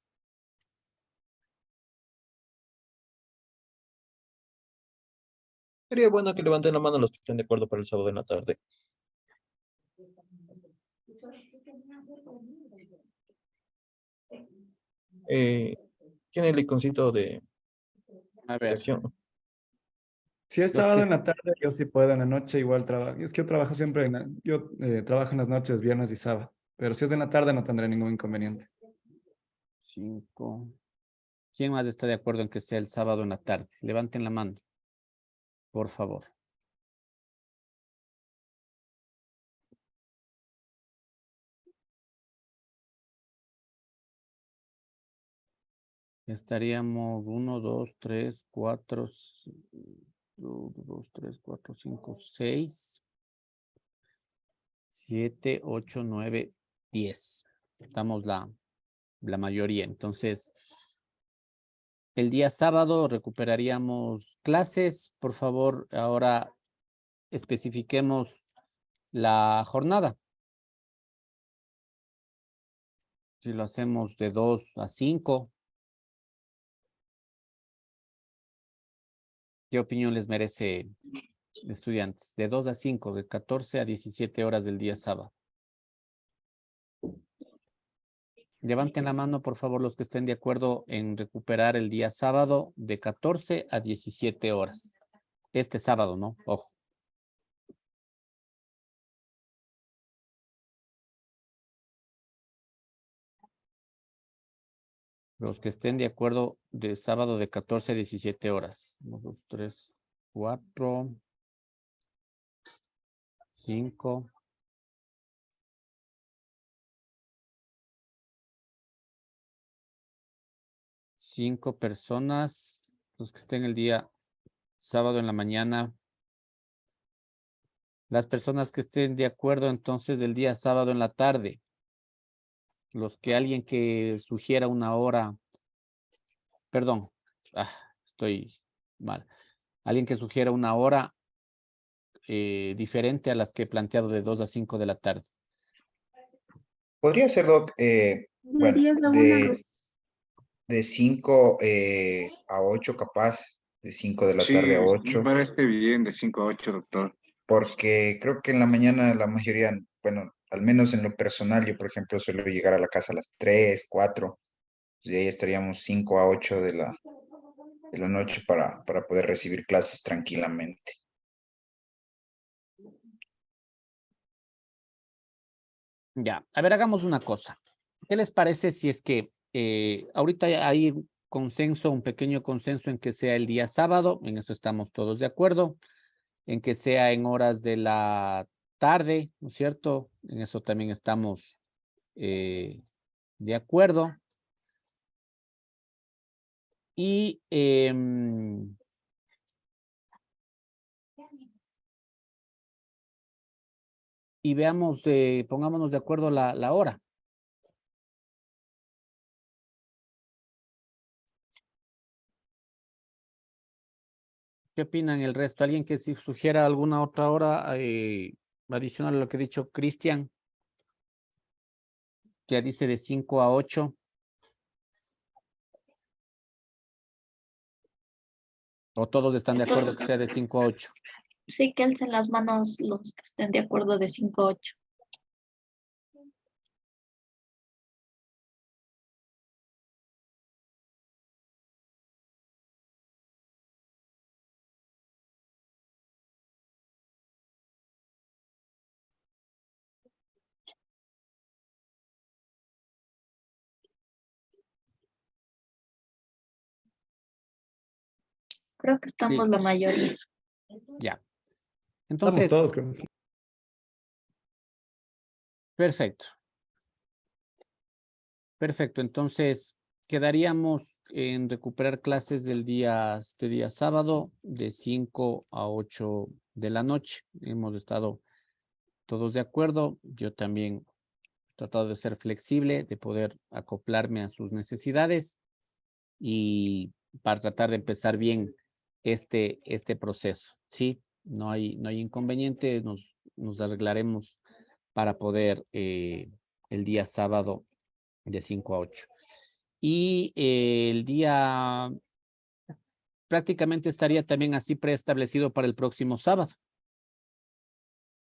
Sería bueno que levanten la mano los que estén de acuerdo para el sábado en la tarde. ¿Quién es el iconcito de A ver, acción? Si es los sábado que en la tarde, yo sí puedo, en la noche igual trabajo. Es que yo trabajo siempre, yo trabajo en las noches, viernes y sábado. Pero si es en la tarde no tendré ningún inconveniente. 5. ¿Quién más está de acuerdo en que sea el sábado en la tarde? Levanten la mano, por favor. Estaríamos 1, 2, 3, 4, 2, 3, 4, 5, 6, 7, 8, 9, 10. Estamos la mayoría. Entonces, el día sábado recuperaríamos clases. Por favor, ahora especifiquemos la jornada. Si lo hacemos de 2 a 5, ¿qué opinión les merece, estudiantes? De 2 a 5, de 14 a 17 horas del día sábado. Levanten la mano, por favor, los que estén de acuerdo en recuperar el día sábado de 14 a 17 horas. Este sábado, ¿no? Ojo. Los que estén de acuerdo de sábado de 14 a 17 horas. 1, 2, 3, 4, 5. Cinco personas. Los que estén el día sábado en la mañana Las personas que estén de acuerdo entonces del día sábado en la tarde. Alguien que sugiera una hora, perdón, estoy mal. Alguien que sugiera una hora diferente a las que he planteado de 2 a 5 de la tarde. Podría ser, Doc, De bueno, 10 a 1. de 5 a 8 capaz, de 5 de la Sí, tarde a me 8, parece bien de 5 a 8, doctor. porque creo que en la mañana la mayoría, bueno, al menos en lo personal, yo por ejemplo suelo llegar a la casa a las 3, 4, y ahí estaríamos 5 a 8 de la noche para poder recibir clases tranquilamente. Ya, a ver, hagamos una cosa. ¿Qué les parece si es que ahorita hay consenso, un pequeño consenso en que sea el día sábado? En eso estamos todos de acuerdo. En que sea en horas de la tarde, ¿no es cierto? En eso también estamos de acuerdo. Y veamos, pongámonos de acuerdo la hora. ¿Qué opinan el resto? ¿Alguien que si sugiera alguna otra hora adicional a lo que ha dicho Cristian? Ya dice de 5 a 8. ¿O todos están de acuerdo que sea de 5 a 8? Sí, que alcen las manos los que estén de acuerdo de 5 a 8. Creo que estamos la Listo. mayoría. Ya. Estamos Entonces, todos, creo. perfecto. Perfecto. Entonces, quedaríamos en recuperar clases este día sábado de 5 a 8 de la noche. Hemos estado todos de acuerdo. Yo también he tratado de ser flexible, de poder acoplarme a sus necesidades y para tratar de empezar bien este proceso. Sí, no hay inconveniente, nos arreglaremos para poder el día sábado de 5 a 8. Y el día prácticamente estaría también así preestablecido para el próximo sábado.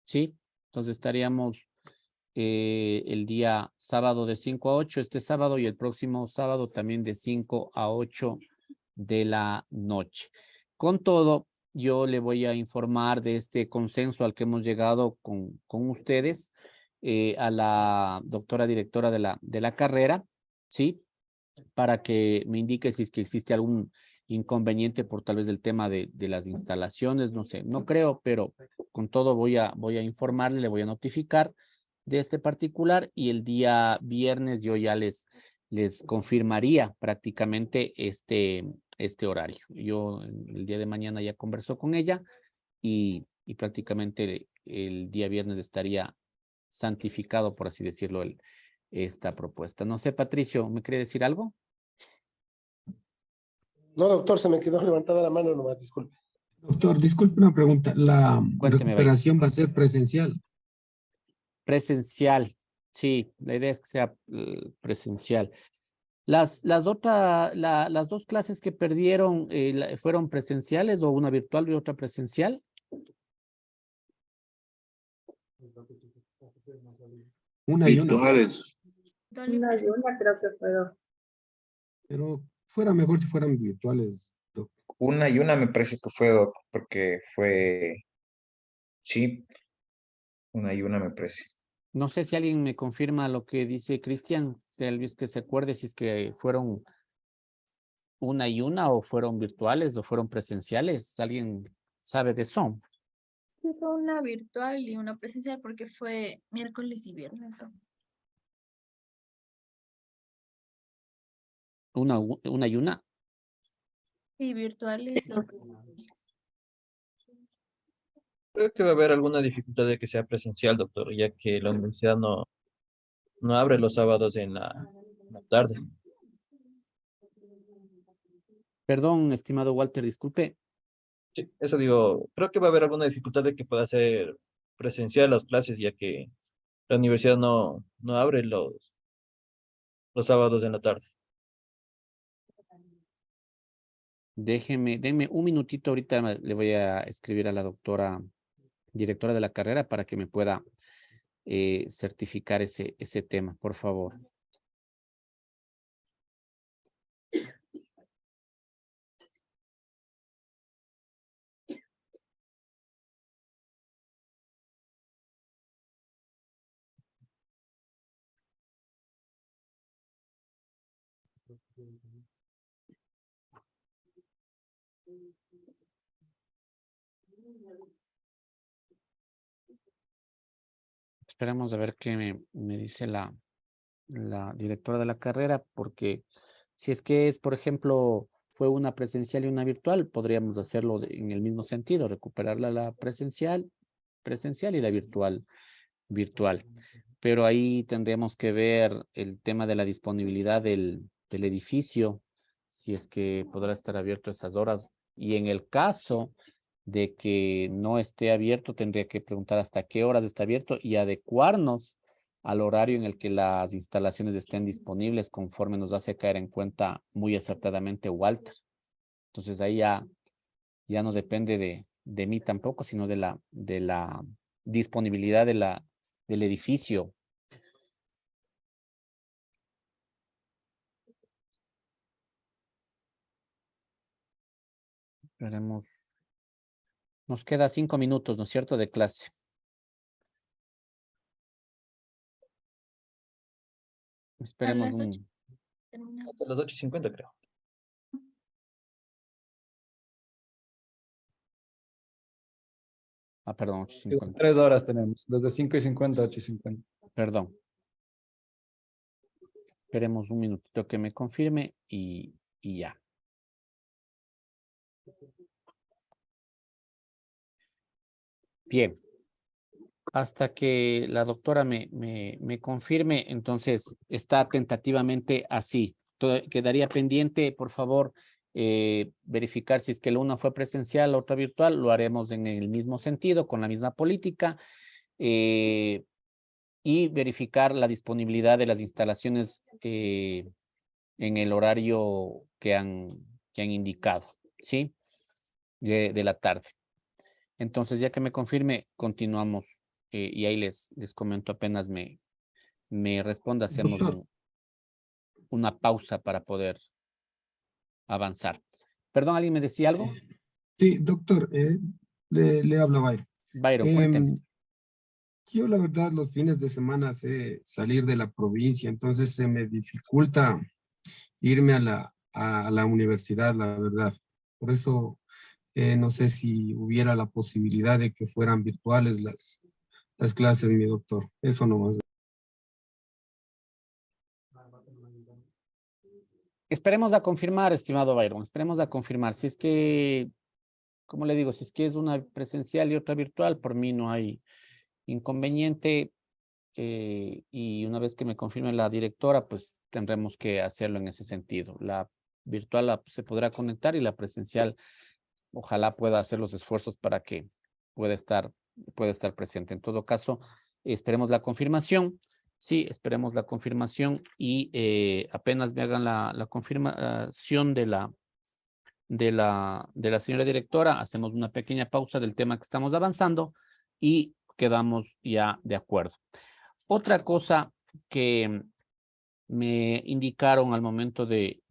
¿Sí? Entonces estaríamos el día sábado de 5 a 8, este sábado, y el próximo sábado también de 5 a 8 de la noche. Con todo, yo le voy a informar de este consenso al que hemos llegado con ustedes, a la doctora directora de la carrera, ¿sí? Para que me indique si es que existe algún inconveniente por tal vez del tema de las instalaciones, no sé, no creo, pero con todo voy a informarle, le voy a notificar de este particular y el día viernes yo ya les confirmaría prácticamente este horario. Yo el día de mañana ya conversó con ella y prácticamente el día viernes estaría santificado, por así decirlo, esta propuesta. No sé, Patricio, ¿me quiere decir algo? No, doctor, se me quedó levantada la mano nomás, disculpe. Doctor, disculpe una pregunta. ¿La Cuénteme, recuperación va a ser presencial? Presencial, sí, la idea es que sea presencial. Las dos clases que perdieron fueron presenciales o una virtual y otra presencial. Una y una. Virtuales. Una y una creo que fue dos. Pero fuera mejor si fueran virtuales, doc. Una y una me parece que fue, Doc, porque fue, sí, una y una me parece. No sé si alguien me confirma lo que dice Cristian, tal vez que se acuerde si es que fueron una y una o fueron virtuales o fueron presenciales. ¿Alguien sabe de eso? Sí, fue una virtual y una presencial porque fue miércoles y viernes, ¿no? Una y una. Sí, virtuales. Creo que va a haber alguna dificultad de que sea presencial, doctor, ya que la universidad no abre los sábados en la tarde. Perdón, estimado Walter, disculpe. Sí, eso digo, creo que va a haber alguna dificultad de que pueda ser presencial las clases, ya que la universidad no abre los sábados en la tarde. Denme un minutito, ahorita le voy a escribir a la doctora directora de la carrera para que me pueda certificar ese tema, por favor. Esperemos a ver qué me dice la directora de la carrera, porque si es que es, por ejemplo, fue una presencial y una virtual, podríamos hacerlo en el mismo sentido, recuperarla la presencial y la virtual. Pero ahí tendríamos que ver el tema de la disponibilidad del edificio, si es que podrá estar abierto a esas horas. Y en el caso de que no esté abierto, tendría que preguntar hasta qué horas está abierto y adecuarnos al horario en el que las instalaciones estén disponibles, conforme nos hace caer en cuenta muy acertadamente Walter. Entonces ahí ya no depende de mí tampoco, sino de la disponibilidad del edificio. Esperemos. Nos queda 5 minutos, ¿no es cierto?, de clase. A Esperemos las 8 un... terminamos. Hasta las 8:50 creo. Ah, perdón, 8:50. 3 horas tenemos, desde 5:50 a 8:50. Perdón. Esperemos un minutito que me confirme y ya. Bien. Hasta que la doctora me confirme, entonces está tentativamente así. Quedaría pendiente, por favor, verificar si es que la una fue presencial, la otra virtual, lo haremos en el mismo sentido, con la misma política, y verificar la disponibilidad de las instalaciones en el horario que han indicado, ¿sí? De la tarde. Entonces, ya que me confirme, continuamos y ahí les comento apenas me responda, hacemos Doctor. una pausa para poder avanzar. Perdón, ¿alguien me decía algo? Sí, doctor, le habla Byron. Byron, cuénteme. Yo la verdad los fines de semana sé salir de la provincia, entonces se me dificulta irme a la universidad, la verdad. Por eso no sé si hubiera la posibilidad de que fueran virtuales las clases, mi doctor. Eso nomás. Esperemos a confirmar, estimado Byron, esperemos a confirmar. Si es que, como le digo, si es que es una presencial y otra virtual, por mí no hay inconveniente. Y una vez que me confirme la directora, pues tendremos que hacerlo en ese sentido. La virtual se podrá conectar y la presencial, ojalá pueda hacer los esfuerzos para que pueda estar presente. En todo caso, esperemos la confirmación. Sí, esperemos la confirmación y apenas me hagan la confirmación de la señora directora, hacemos una pequeña pausa del tema que estamos avanzando y quedamos ya de acuerdo. Otra cosa que me indicaron al momento de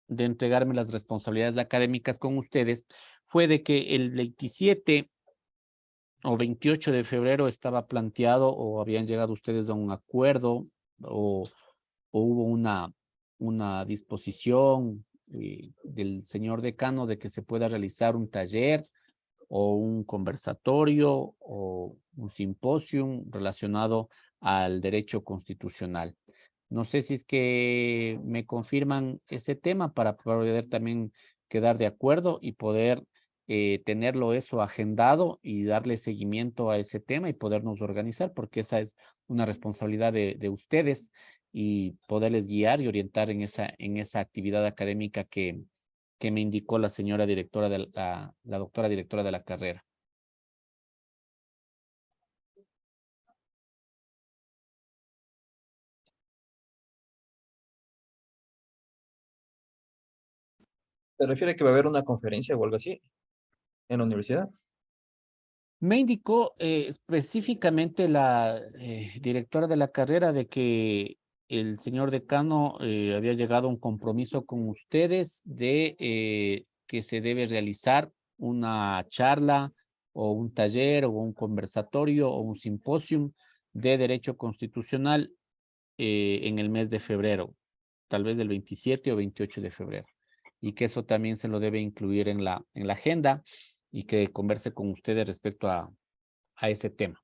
entregarme las responsabilidades académicas con ustedes fue de que el 27 o 28 de febrero estaba planteado o habían llegado ustedes a un acuerdo o hubo una disposición del señor decano de que se pueda realizar un taller o un conversatorio o un simposium relacionado al derecho constitucional. No sé si es que me confirman ese tema para poder también quedar de acuerdo y poder tenerlo eso agendado y darle seguimiento a ese tema y podernos organizar, porque esa es una responsabilidad de ustedes y poderles guiar y orientar en esa actividad académica que me indicó la señora directora la doctora directora de la carrera. ¿Se refiere que va a haber una conferencia o algo así en la universidad? Me indicó específicamente la directora de la carrera de que el señor decano había llegado a un compromiso con ustedes de que se debe realizar una charla o un taller o un conversatorio o un simposium de derecho constitucional en el mes de febrero, tal vez del 27 o 28 de febrero, y que eso también se lo debe incluir en la agenda y que converse con ustedes respecto a ese tema.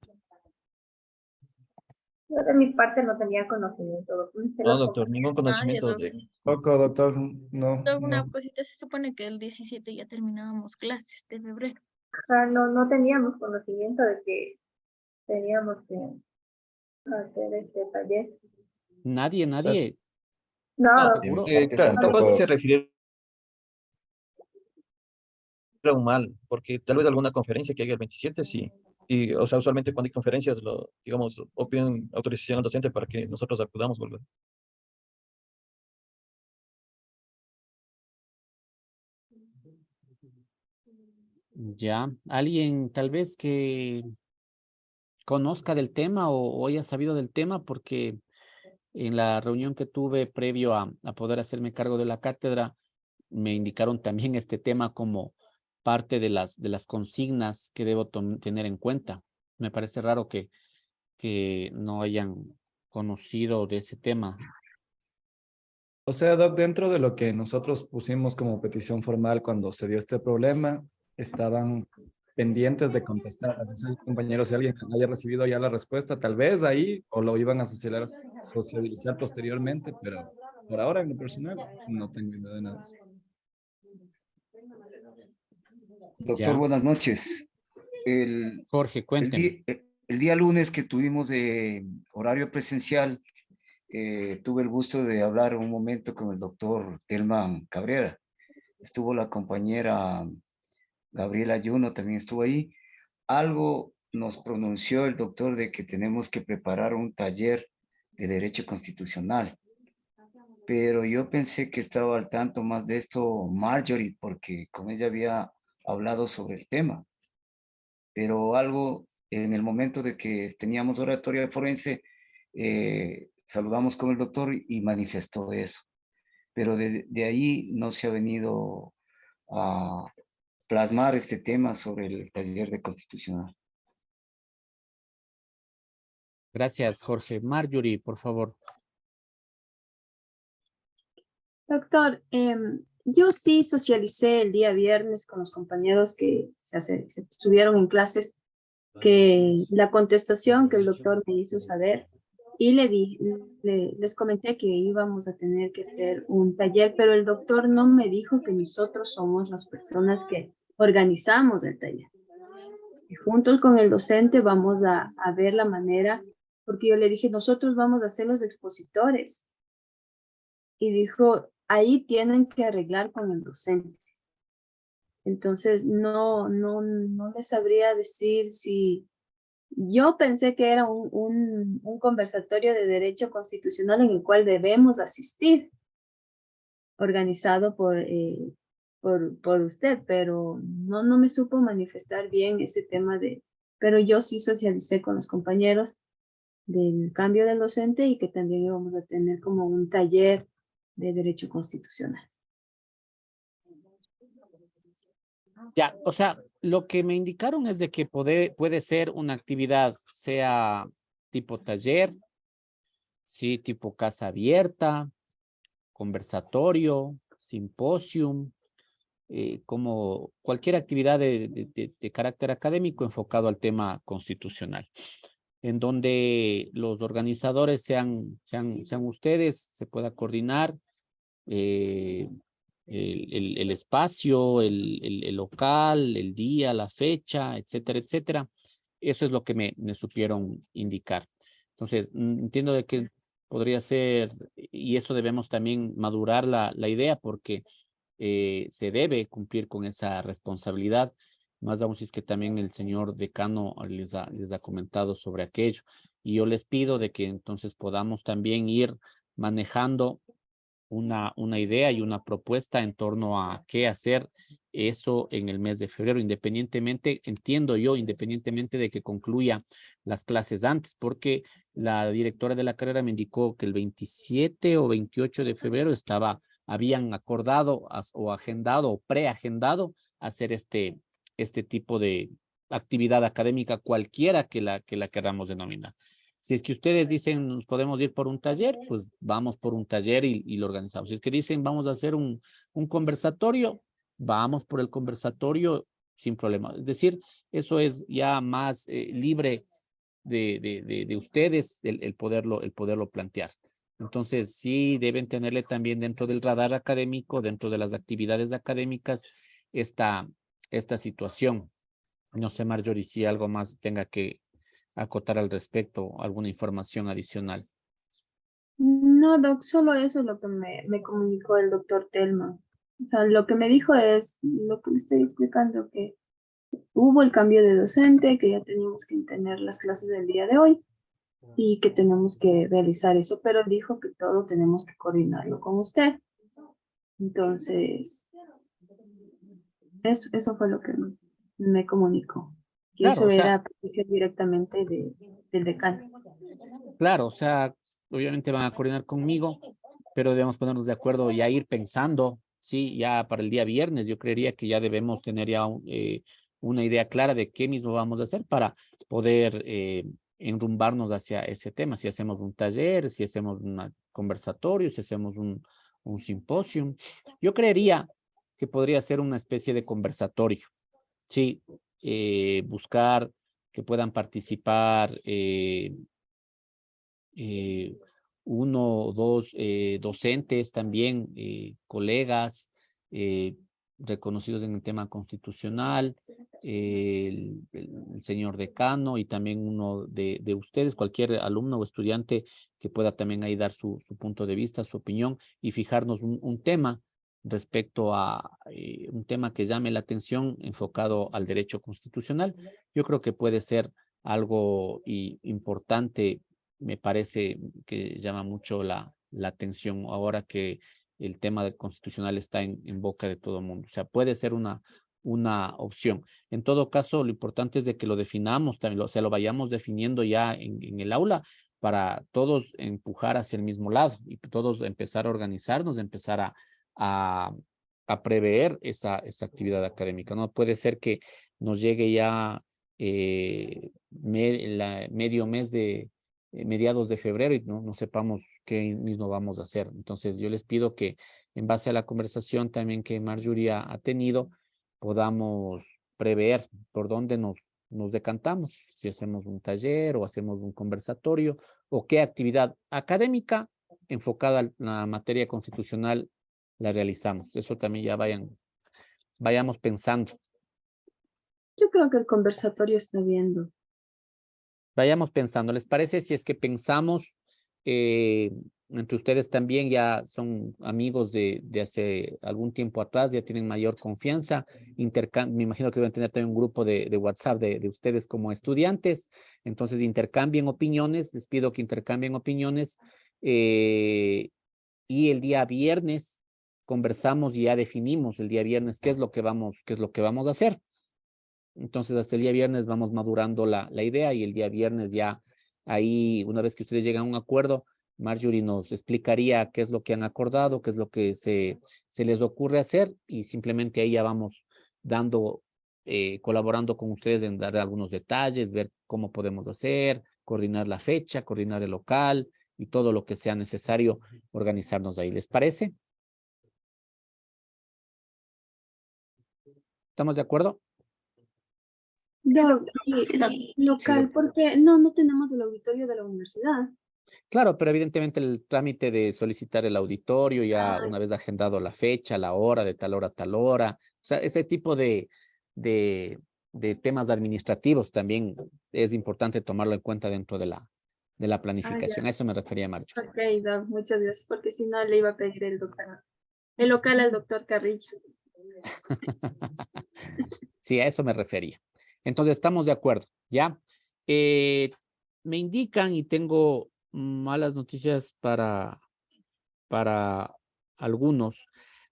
Yo de mi parte no tenía conocimiento. No, doctor, ningún conocimiento de... Poco, doctor, no. Una cosita, se supone que el 17 ya terminábamos clases de febrero. No teníamos conocimiento de que teníamos que hacer este taller. Nadie. No, Juro. capaz se refiere a un mal, porque tal vez alguna conferencia que haya el 27, sí. Y, o sea, usualmente cuando hay conferencias, digamos, o piden autorización al docente para que nosotros acudamos, ¿verdad? Ya, alguien tal vez que conozca del tema o haya sabido del tema, porque en la reunión que tuve previo a poder hacerme cargo de la cátedra, me indicaron también este tema como parte de las consignas que debo tener en cuenta. Me parece raro que no hayan conocido de ese tema. O sea, Doc, dentro de lo que nosotros pusimos como petición formal cuando se dio este problema, estaban pendientes de contestar. Entonces, compañeros, si alguien haya recibido ya la respuesta, tal vez ahí, o lo iban a socializar posteriormente, pero por ahora en lo personal no tengo idea de nada. Doctor, Ya. buenas noches. Jorge, cuénteme. El día lunes que tuvimos de horario presencial, tuve el gusto de hablar un momento con el doctor Telman Cabrera. Estuvo la compañera Gabriela Ayuno, también estuvo ahí. Algo nos pronunció el doctor de que tenemos que preparar un taller de derecho constitucional. Pero yo pensé que estaba al tanto más de esto Marjorie, porque con ella había hablado sobre el tema. Pero algo en el momento de que teníamos oratoria forense, saludamos con el doctor y manifestó eso. Pero de ahí no se ha venido a plasmar este tema sobre el taller de constitucional. Gracias, Jorge. Marjorie, por favor. Doctor, yo sí socialicé el día viernes con los compañeros que se estuvieron en clases, que la contestación que el doctor me hizo saber, y les comenté que íbamos a tener que hacer un taller, pero el doctor no me dijo que nosotros somos las personas que organizamos el taller. Y juntos con el docente vamos a ver la manera, porque yo le dije, nosotros vamos a ser los expositores. Y dijo, ahí tienen que arreglar con el docente. Entonces, no les sabría decir si... Yo pensé que era un conversatorio de derecho constitucional en el cual debemos asistir, organizado por usted, pero no me supo manifestar bien ese tema pero yo sí socialicé con los compañeros del cambio del docente y que también íbamos a tener como un taller de derecho constitucional. Ya, o sea, lo que me indicaron es de que puede ser una actividad, sea tipo taller, sí, tipo casa abierta, conversatorio, simposium, como cualquier actividad de carácter académico enfocado al tema constitucional, en donde los organizadores sean ustedes, se pueda coordinar el espacio, el local, el día, la fecha, etcétera, etcétera. Eso es lo que me supieron indicar. Entonces, entiendo de que podría ser, y eso debemos también madurar la idea, porque se debe cumplir con esa responsabilidad, más aún si es que también el señor decano les ha comentado sobre aquello. Y yo les pido de que entonces podamos también ir manejando una idea y una propuesta en torno a qué hacer eso en el mes de febrero, independientemente, entiendo yo, independientemente de que concluya las clases antes, porque la directora de la carrera me indicó que el 27 o 28 de febrero habían acordado o agendado o preagendado hacer este tipo de actividad académica, cualquiera que la queramos denominar. Si es que ustedes dicen, nos podemos ir por un taller, pues vamos por un taller y lo organizamos. Si es que dicen, vamos a hacer un conversatorio, vamos por el conversatorio sin problema. Es decir, eso es ya más libre de ustedes el poderlo plantear. Entonces, sí deben tenerle también dentro del radar académico, dentro de las actividades académicas, esta situación. No sé, Marjorie, si algo más tenga que acotar al respecto, alguna información adicional. No, Doc, solo eso es lo que me comunicó el doctor Telma. O sea, lo que me dijo es lo que le estoy explicando, que hubo el cambio de docente, que ya teníamos que tener las clases del día de hoy y que tenemos que realizar eso, pero dijo que todo tenemos que coordinarlo con usted. Entonces, eso fue lo que me comunicó. Y Claro, eso o sea, era petición directamente del decano. claro, o sea, obviamente van a coordinar conmigo, pero debemos ponernos de acuerdo y a ir pensando, sí, ya para el día viernes, yo creería que ya debemos tener ya una idea clara de qué mismo vamos a hacer para poder enrumbarnos hacia ese tema. Si hacemos un taller, si hacemos un conversatorio, si hacemos un simposio. Yo creería que podría ser una especie de conversatorio, sí, buscar que puedan participar uno o dos docentes también, colegas reconocidos en el tema constitucional, el señor decano y también uno de ustedes, cualquier alumno o estudiante que pueda también ahí dar su punto de vista, su opinión y fijarnos un tema respecto a un tema que llame la atención enfocado al derecho constitucional. Yo creo que puede ser algo importante. Me parece que llama mucho la atención ahora que el tema constitucional está en boca de todo el mundo. O sea, puede ser una opción. En todo caso, lo importante es de que lo definamos, también, o sea, lo vayamos definiendo ya en el aula para todos empujar hacia el mismo lado y todos empezar a organizarnos, empezar a prever esa actividad académica. No puede ser que nos llegue ya medio mes de mediados de febrero y no sepamos qué mismo vamos a hacer. Entonces yo les pido que en base a la conversación también que Marjorie ha tenido, podamos prever por dónde nos decantamos, si hacemos un taller o hacemos un conversatorio o qué actividad académica enfocada a la materia constitucional la realizamos. Eso también ya vayamos pensando. Yo creo que el conversatorio está viendo. Vayamos pensando, ¿les parece si es que pensamos, entre ustedes también ya son amigos de hace algún tiempo atrás, ya tienen mayor confianza, me imagino que deben tener también un grupo de WhatsApp de ustedes como estudiantes, entonces intercambien opiniones, les pido que intercambien opiniones y el día viernes conversamos y ya definimos el día viernes qué es lo que vamos a hacer. Entonces, hasta el día viernes vamos madurando la idea y el día viernes ya ahí, una vez que ustedes llegan a un acuerdo, Marjorie nos explicaría qué es lo que han acordado, qué es lo que se les ocurre hacer y simplemente ahí ya vamos colaborando con ustedes en dar algunos detalles, ver cómo podemos hacer, coordinar la fecha, coordinar el local y todo lo que sea necesario organizarnos ahí. ¿Les parece? ¿Estamos de acuerdo? Doc, y local, porque no tenemos el auditorio de la universidad. Claro, pero evidentemente el trámite de solicitar el auditorio, ya Ah, una vez agendado la fecha, la hora, de tal hora a tal hora, o sea, ese tipo de, de temas administrativos también es importante tomarlo en cuenta dentro de la planificación. ya. A eso me refería, Marjorie. Ok, Doc, muchas gracias, porque si no le iba a pedir el local al doctor Carrillo. Sí, a eso me refería. Entonces, estamos de acuerdo, ¿ya? Eh, Me indican y tengo malas noticias para algunos,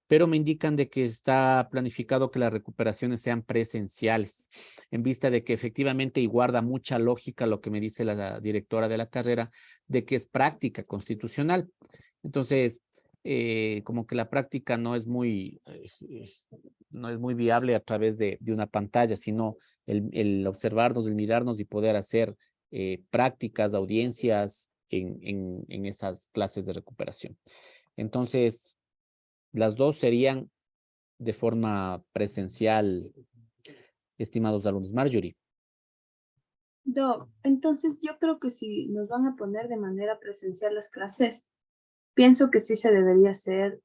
pero me indican de que está planificado que las recuperaciones sean presenciales, en vista de que efectivamente, y guarda mucha lógica lo que me dice la directora de la carrera, de que es práctica constitucional. Entonces, como que la práctica no es muy viable a través de una pantalla, sino el observarnos, el mirarnos y poder hacer prácticas, audiencias en esas clases de recuperación. Entonces, las dos serían de forma presencial, estimados alumnos. Marjorie, Doc, entonces yo creo que si nos van a poner de manera presencial las clases, pienso que sí se debería hacer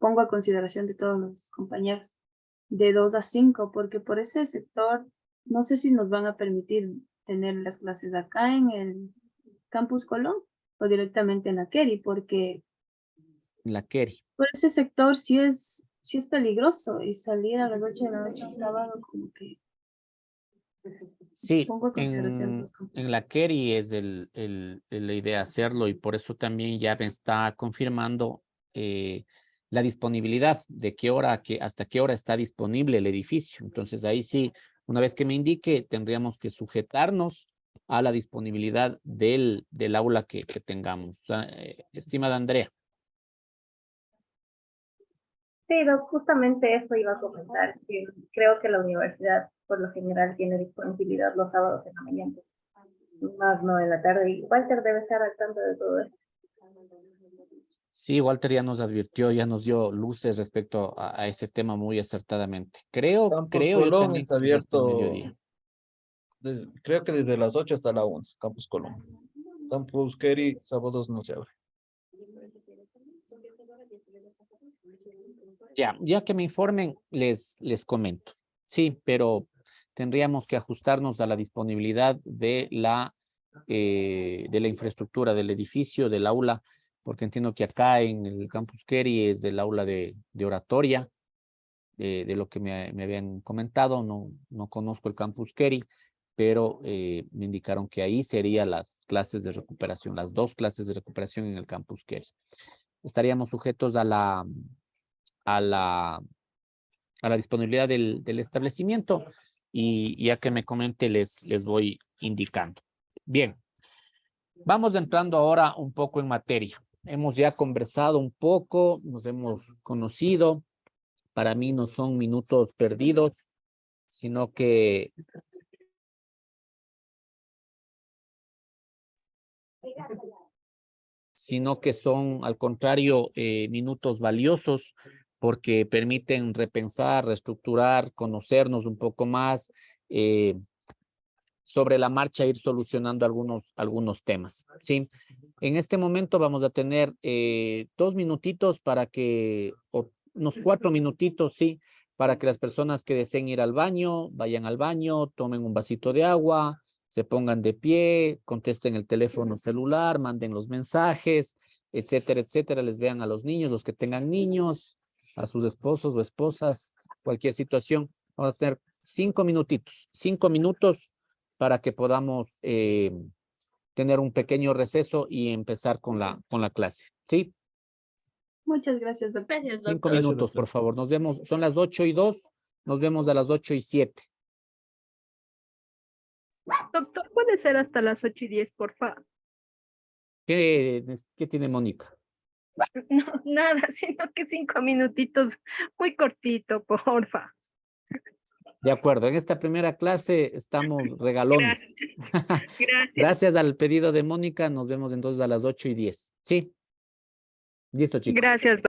pongo a consideración de todos los compañeros, de 2 a 5, porque por ese sector, no sé si nos van a permitir tener las clases acá en el Campus Colón o directamente en la Keri, porque la Kerry. por ese sector sí es peligroso y salir a las 8 de la noche un sábado como que Sí, pongo a consideración de los en la compañeros. Kerry es la idea hacerlo y por eso también ya me está confirmando la disponibilidad de qué hora, hasta qué hora está disponible el edificio. Entonces ahí sí, una vez que me indique, tendríamos que sujetarnos a la disponibilidad del aula que tengamos. O sea, estimada Andrea. Sí, Doc, justamente eso iba a comentar, que creo que la universidad por lo general tiene disponibilidad los sábados en la mañana, más no en la tarde, y Walter debe estar al tanto de todo eso. Sí, Walter ya nos advirtió, ya nos dio luces respecto a ese tema muy acertadamente. Creo Campus yo Colón también está que es hasta el abierto, mediodía. creo que desde las 8 hasta la 1, Campus Colón. Campus Keri, sábados no se abre. Ya que me informen, les comento. Sí, pero tendríamos que ajustarnos a la disponibilidad de la infraestructura, del edificio, del aula, porque entiendo que acá en el Campus Keri es del aula de oratoria, de lo que me habían comentado, no conozco el Campus Keri, pero me indicaron que ahí serían las clases de recuperación, las dos clases de recuperación en el Campus Keri. Estaríamos sujetos a la, a la disponibilidad del establecimiento y ya que me comente les voy indicando. Bien, vamos entrando ahora un poco en materia. Hemos ya conversado un poco, nos hemos conocido. Para mí no son minutos perdidos, sino que son, al contrario, minutos valiosos porque permiten repensar, reestructurar, conocernos un poco más, sobre la marcha ir solucionando algunos temas, ¿sí? En este momento vamos a tener 2 minutitos o unos 4 minutitos, sí, para que las personas que deseen ir al baño, vayan al baño, tomen un vasito de agua, se pongan de pie, contesten el teléfono celular, manden los mensajes, etcétera, etcétera, les vean a los niños, los que tengan niños, a sus esposos o esposas, cualquier situación. Vamos a tener 5 minutos para que podamos tener un pequeño receso y empezar con la clase. ¿Sí? Muchas gracias, doctor. Gracias, 5 doctor. Gracias, minutos, doctor. por favor. Nos vemos, son las 8:02, nos vemos a las 8:07. Doctor, puede ser hasta las 8:10, por favor. ¿Qué tiene Mónica? No, nada, sino que 5 minutitos, muy cortito, porfa. De acuerdo, en esta primera clase estamos regalones. Gracias, gracias. Gracias al pedido de Mónica, nos vemos entonces a las 8:10. ¿Sí? Listo, chicos. Gracias,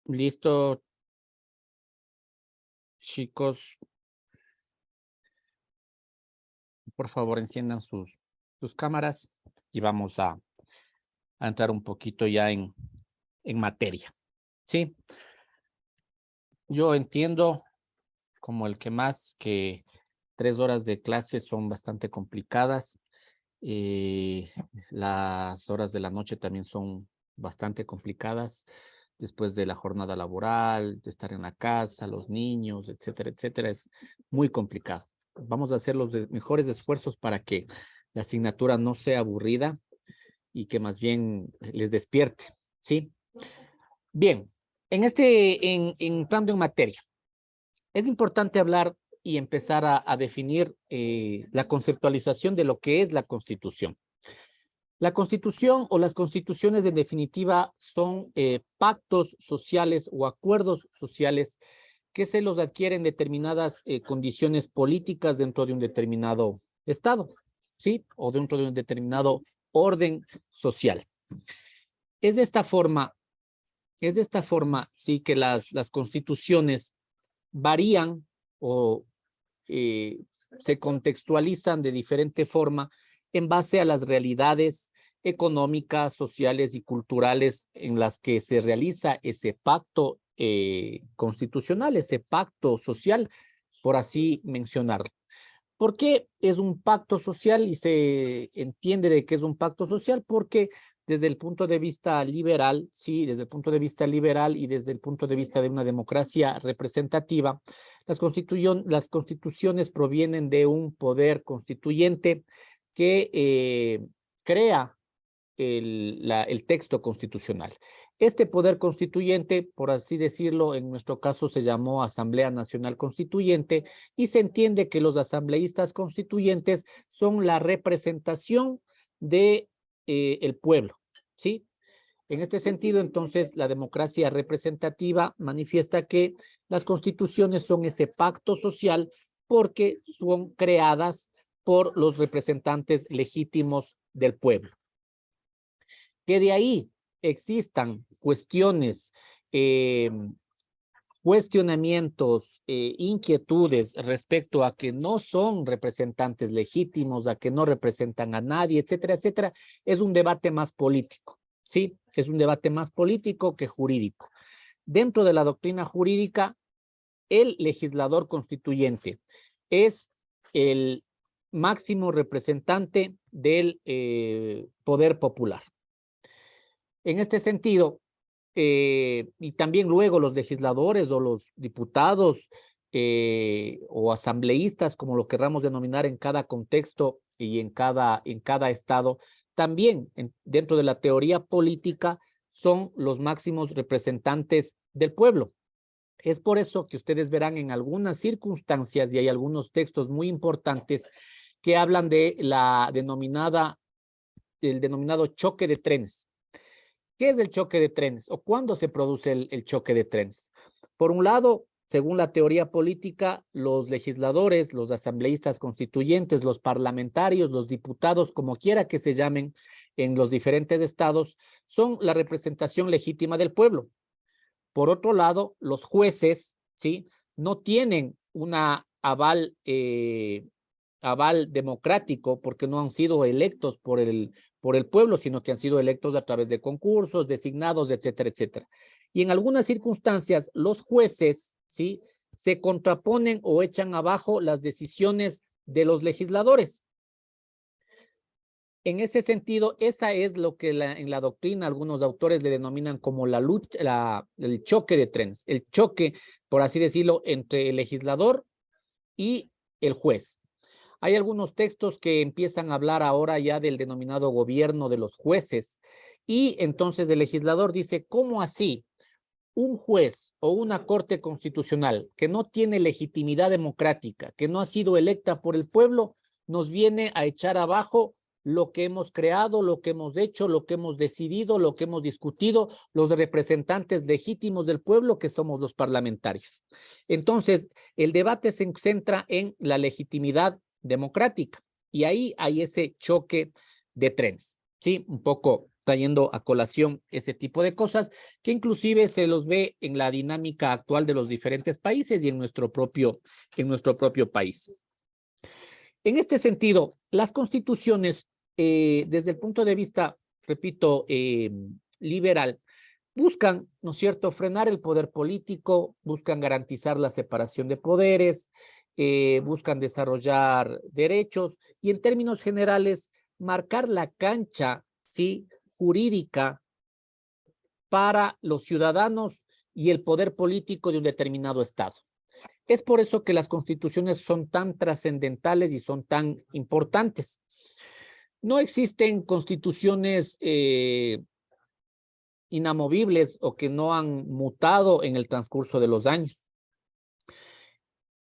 Listo, chicos. Por favor, enciendan sus cámaras y vamos a entrar un poquito ya en materia. Sí. Yo entiendo como el que más que 3 horas de clase son bastante complicadas. Las horas de la noche también son bastante complicadas después de la jornada laboral, de estar en la casa, los niños, etcétera, etcétera. Es muy complicado. Vamos a hacer los mejores esfuerzos para que la asignatura no sea aburrida y que más bien les despierte, ¿sí? Bien, entrando en materia, es importante hablar y empezar a definir la conceptualización de lo que es la Constitución. La Constitución o las constituciones en definitiva son pactos sociales o acuerdos sociales que se los adquieren determinadas condiciones políticas dentro de un determinado estado, ¿sí? O dentro de un determinado orden social. Es de esta forma, sí, que las constituciones varían o se contextualizan de diferente forma en base a las realidades económicas, sociales y culturales en las que se realiza ese pacto constitucional, ese pacto social, por así mencionarlo. ¿Por qué es un pacto social y se entiende de que es un pacto social? Porque desde el punto de vista liberal, sí, desde el punto de vista liberal y desde el punto de vista de una democracia representativa, las constituciones provienen de un poder constituyente que crea el texto constitucional. Este poder constituyente, por así decirlo, en nuestro caso se llamó Asamblea Nacional Constituyente, y se entiende que los asambleístas constituyentes son la representación de el pueblo, ¿sí? En este sentido, entonces, la democracia representativa manifiesta que las constituciones son ese pacto social porque son creadas por los representantes legítimos del pueblo. Que de ahí existan cuestiones, cuestionamientos, inquietudes respecto a que no son representantes legítimos, a que no representan a nadie, etcétera, etcétera, es un debate más político, ¿sí? Es un debate más político que jurídico. Dentro de la doctrina jurídica, el legislador constituyente es el máximo representante del poder popular. En este sentido, y también luego los legisladores o los diputados o asambleístas, como lo querramos denominar en cada contexto y en cada estado, también dentro de la teoría política son los máximos representantes del pueblo. Es por eso que ustedes verán en algunas circunstancias, y hay algunos textos muy importantes que hablan de el denominado choque de trenes. ¿Qué es el choque de trenes o cuándo se produce el choque de trenes? Por un lado, según la teoría política, los legisladores, los asambleístas constituyentes, los parlamentarios, los diputados, como quiera que se llamen en los diferentes estados, son la representación legítima del pueblo. Por otro lado, los jueces, ¿sí?, no tienen una aval democrático porque no han sido electos por el pueblo, sino que han sido electos a través de concursos, designados, etcétera, etcétera. Y en algunas circunstancias, los jueces, ¿sí?, se contraponen o echan abajo las decisiones de los legisladores. En ese sentido, esa es lo que en la doctrina algunos autores le denominan como el choque de trenes, el choque, por así decirlo, entre el legislador y el juez. Hay algunos textos que empiezan a hablar ahora ya del denominado gobierno de los jueces, y entonces el legislador dice, ¿cómo así? Un juez o una corte constitucional que no tiene legitimidad democrática, que no ha sido electa por el pueblo, nos viene a echar abajo lo que hemos creado, lo que hemos hecho, lo que hemos decidido, lo que hemos discutido, los representantes legítimos del pueblo que somos los parlamentarios. Entonces, el debate se centra en la legitimidad democrática y ahí hay ese choque de trenes, ¿sí? Un poco trayendo a colación ese tipo de cosas que inclusive se los ve en la dinámica actual de los diferentes países y en nuestro propio país. En este sentido, las constituciones, desde el punto de vista, repito, liberal, buscan, ¿no es cierto?, frenar el poder político, buscan garantizar la separación de poderes, buscan desarrollar derechos y en términos generales marcar la cancha, ¿sí?, jurídica para los ciudadanos y el poder político de un determinado estado. Es por eso que las constituciones son tan trascendentales y son tan importantes. No existen constituciones inamovibles o que no han mutado en el transcurso de los años.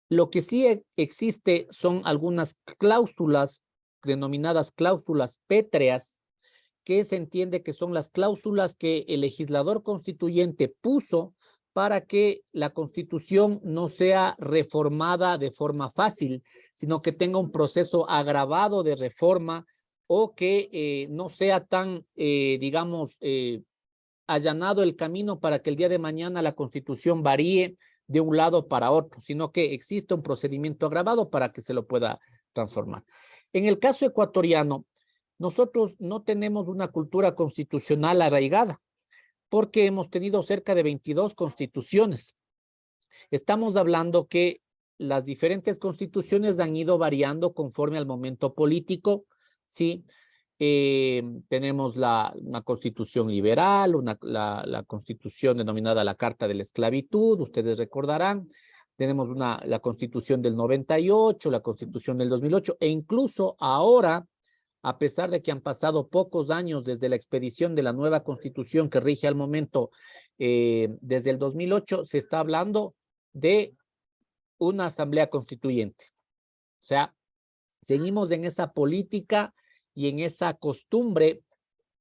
Lo que sí existe son algunas cláusulas denominadas cláusulas pétreas, que se entiende que son las cláusulas que el legislador constituyente puso para que la Constitución no sea reformada de forma fácil, sino que tenga un proceso agravado de reforma o que no sea tan, digamos, allanado el camino para que el día de mañana la Constitución varíe de un lado para otro, sino que existe un procedimiento agravado para que se lo pueda transformar. En el caso ecuatoriano, nosotros no tenemos una cultura constitucional arraigada, porque hemos tenido cerca de 22 constituciones. Estamos hablando que las diferentes constituciones han ido variando conforme al momento político, ¿sí? Tenemos una constitución liberal, la constitución denominada la Carta de la Esclavitud, ustedes recordarán. Tenemos la constitución del 98, la constitución del 2008, e incluso ahora, a pesar de que han pasado pocos años desde la expedición de la nueva constitución que rige al momento, desde el 2008, se está hablando de una asamblea constituyente. O sea, seguimos en esa política y en esa costumbre,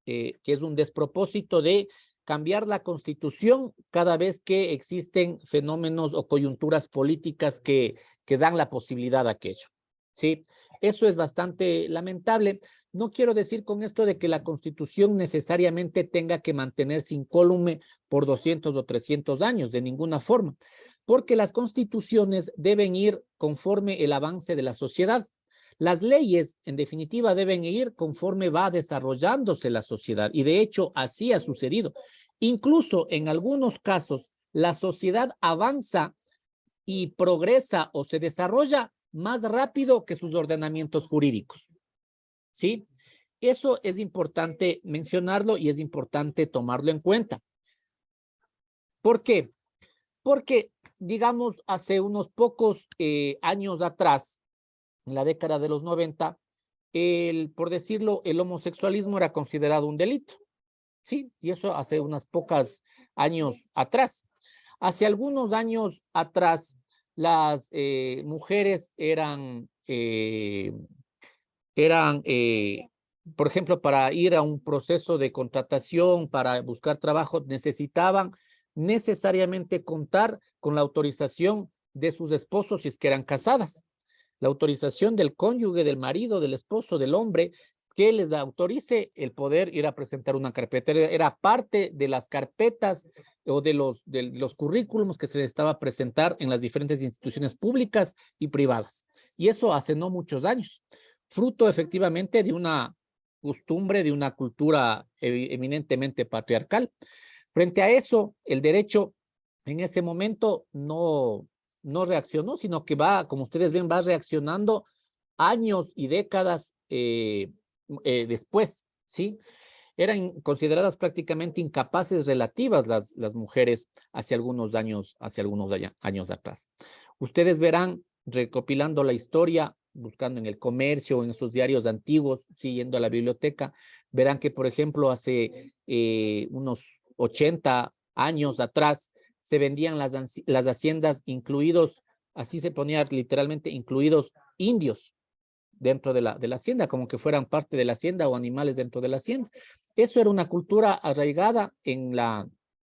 que es un despropósito de cambiar la constitución cada vez que existen fenómenos o coyunturas políticas que dan la posibilidad de aquello. ¿Sí? Eso es bastante lamentable. No quiero decir con esto de que la Constitución necesariamente tenga que mantenerse incólume por 200 o 300 años, de ninguna forma, porque las constituciones deben ir conforme el avance de la sociedad. Las leyes, en definitiva, deben ir conforme va desarrollándose la sociedad, y de hecho así ha sucedido. Incluso en algunos casos, la sociedad avanza y progresa o se desarrolla más rápido que sus ordenamientos jurídicos. ¿Sí? Eso es importante mencionarlo y es importante tomarlo en cuenta. ¿Por qué? Porque, digamos, hace unos pocos años atrás, en la década de los 90, por decirlo, el homosexualismo era considerado un delito. Sí, y eso hace unos pocos años atrás. Hace algunos años atrás, las mujeres por ejemplo, para ir a un proceso de contratación, para buscar trabajo, necesitaban necesariamente contar con la autorización de sus esposos si es que eran casadas. La autorización del cónyuge, del marido, del esposo, del hombre, que les autorice el poder ir a presentar una carpeta. Era parte de las carpetas o de los currículums que se les estaba a presentar en las diferentes instituciones públicas y privadas. Y eso hace no muchos años, fruto efectivamente de una costumbre, de una cultura eminentemente patriarcal. Frente a eso, el derecho en ese momento no reaccionó, sino que va, como ustedes ven, va reaccionando años y décadas después, ¿sí? Eran consideradas prácticamente incapaces relativas las mujeres hace algunos años atrás. Ustedes verán, recopilando la historia, buscando en el comercio o en esos diarios antiguos, siguiendo a la biblioteca, verán que, por ejemplo, hace unos 80 años atrás, se vendían las haciendas incluidos, así se ponía literalmente, incluidos indios dentro de la hacienda, como que fueran parte de la hacienda o animales dentro de la hacienda. Eso era una cultura arraigada en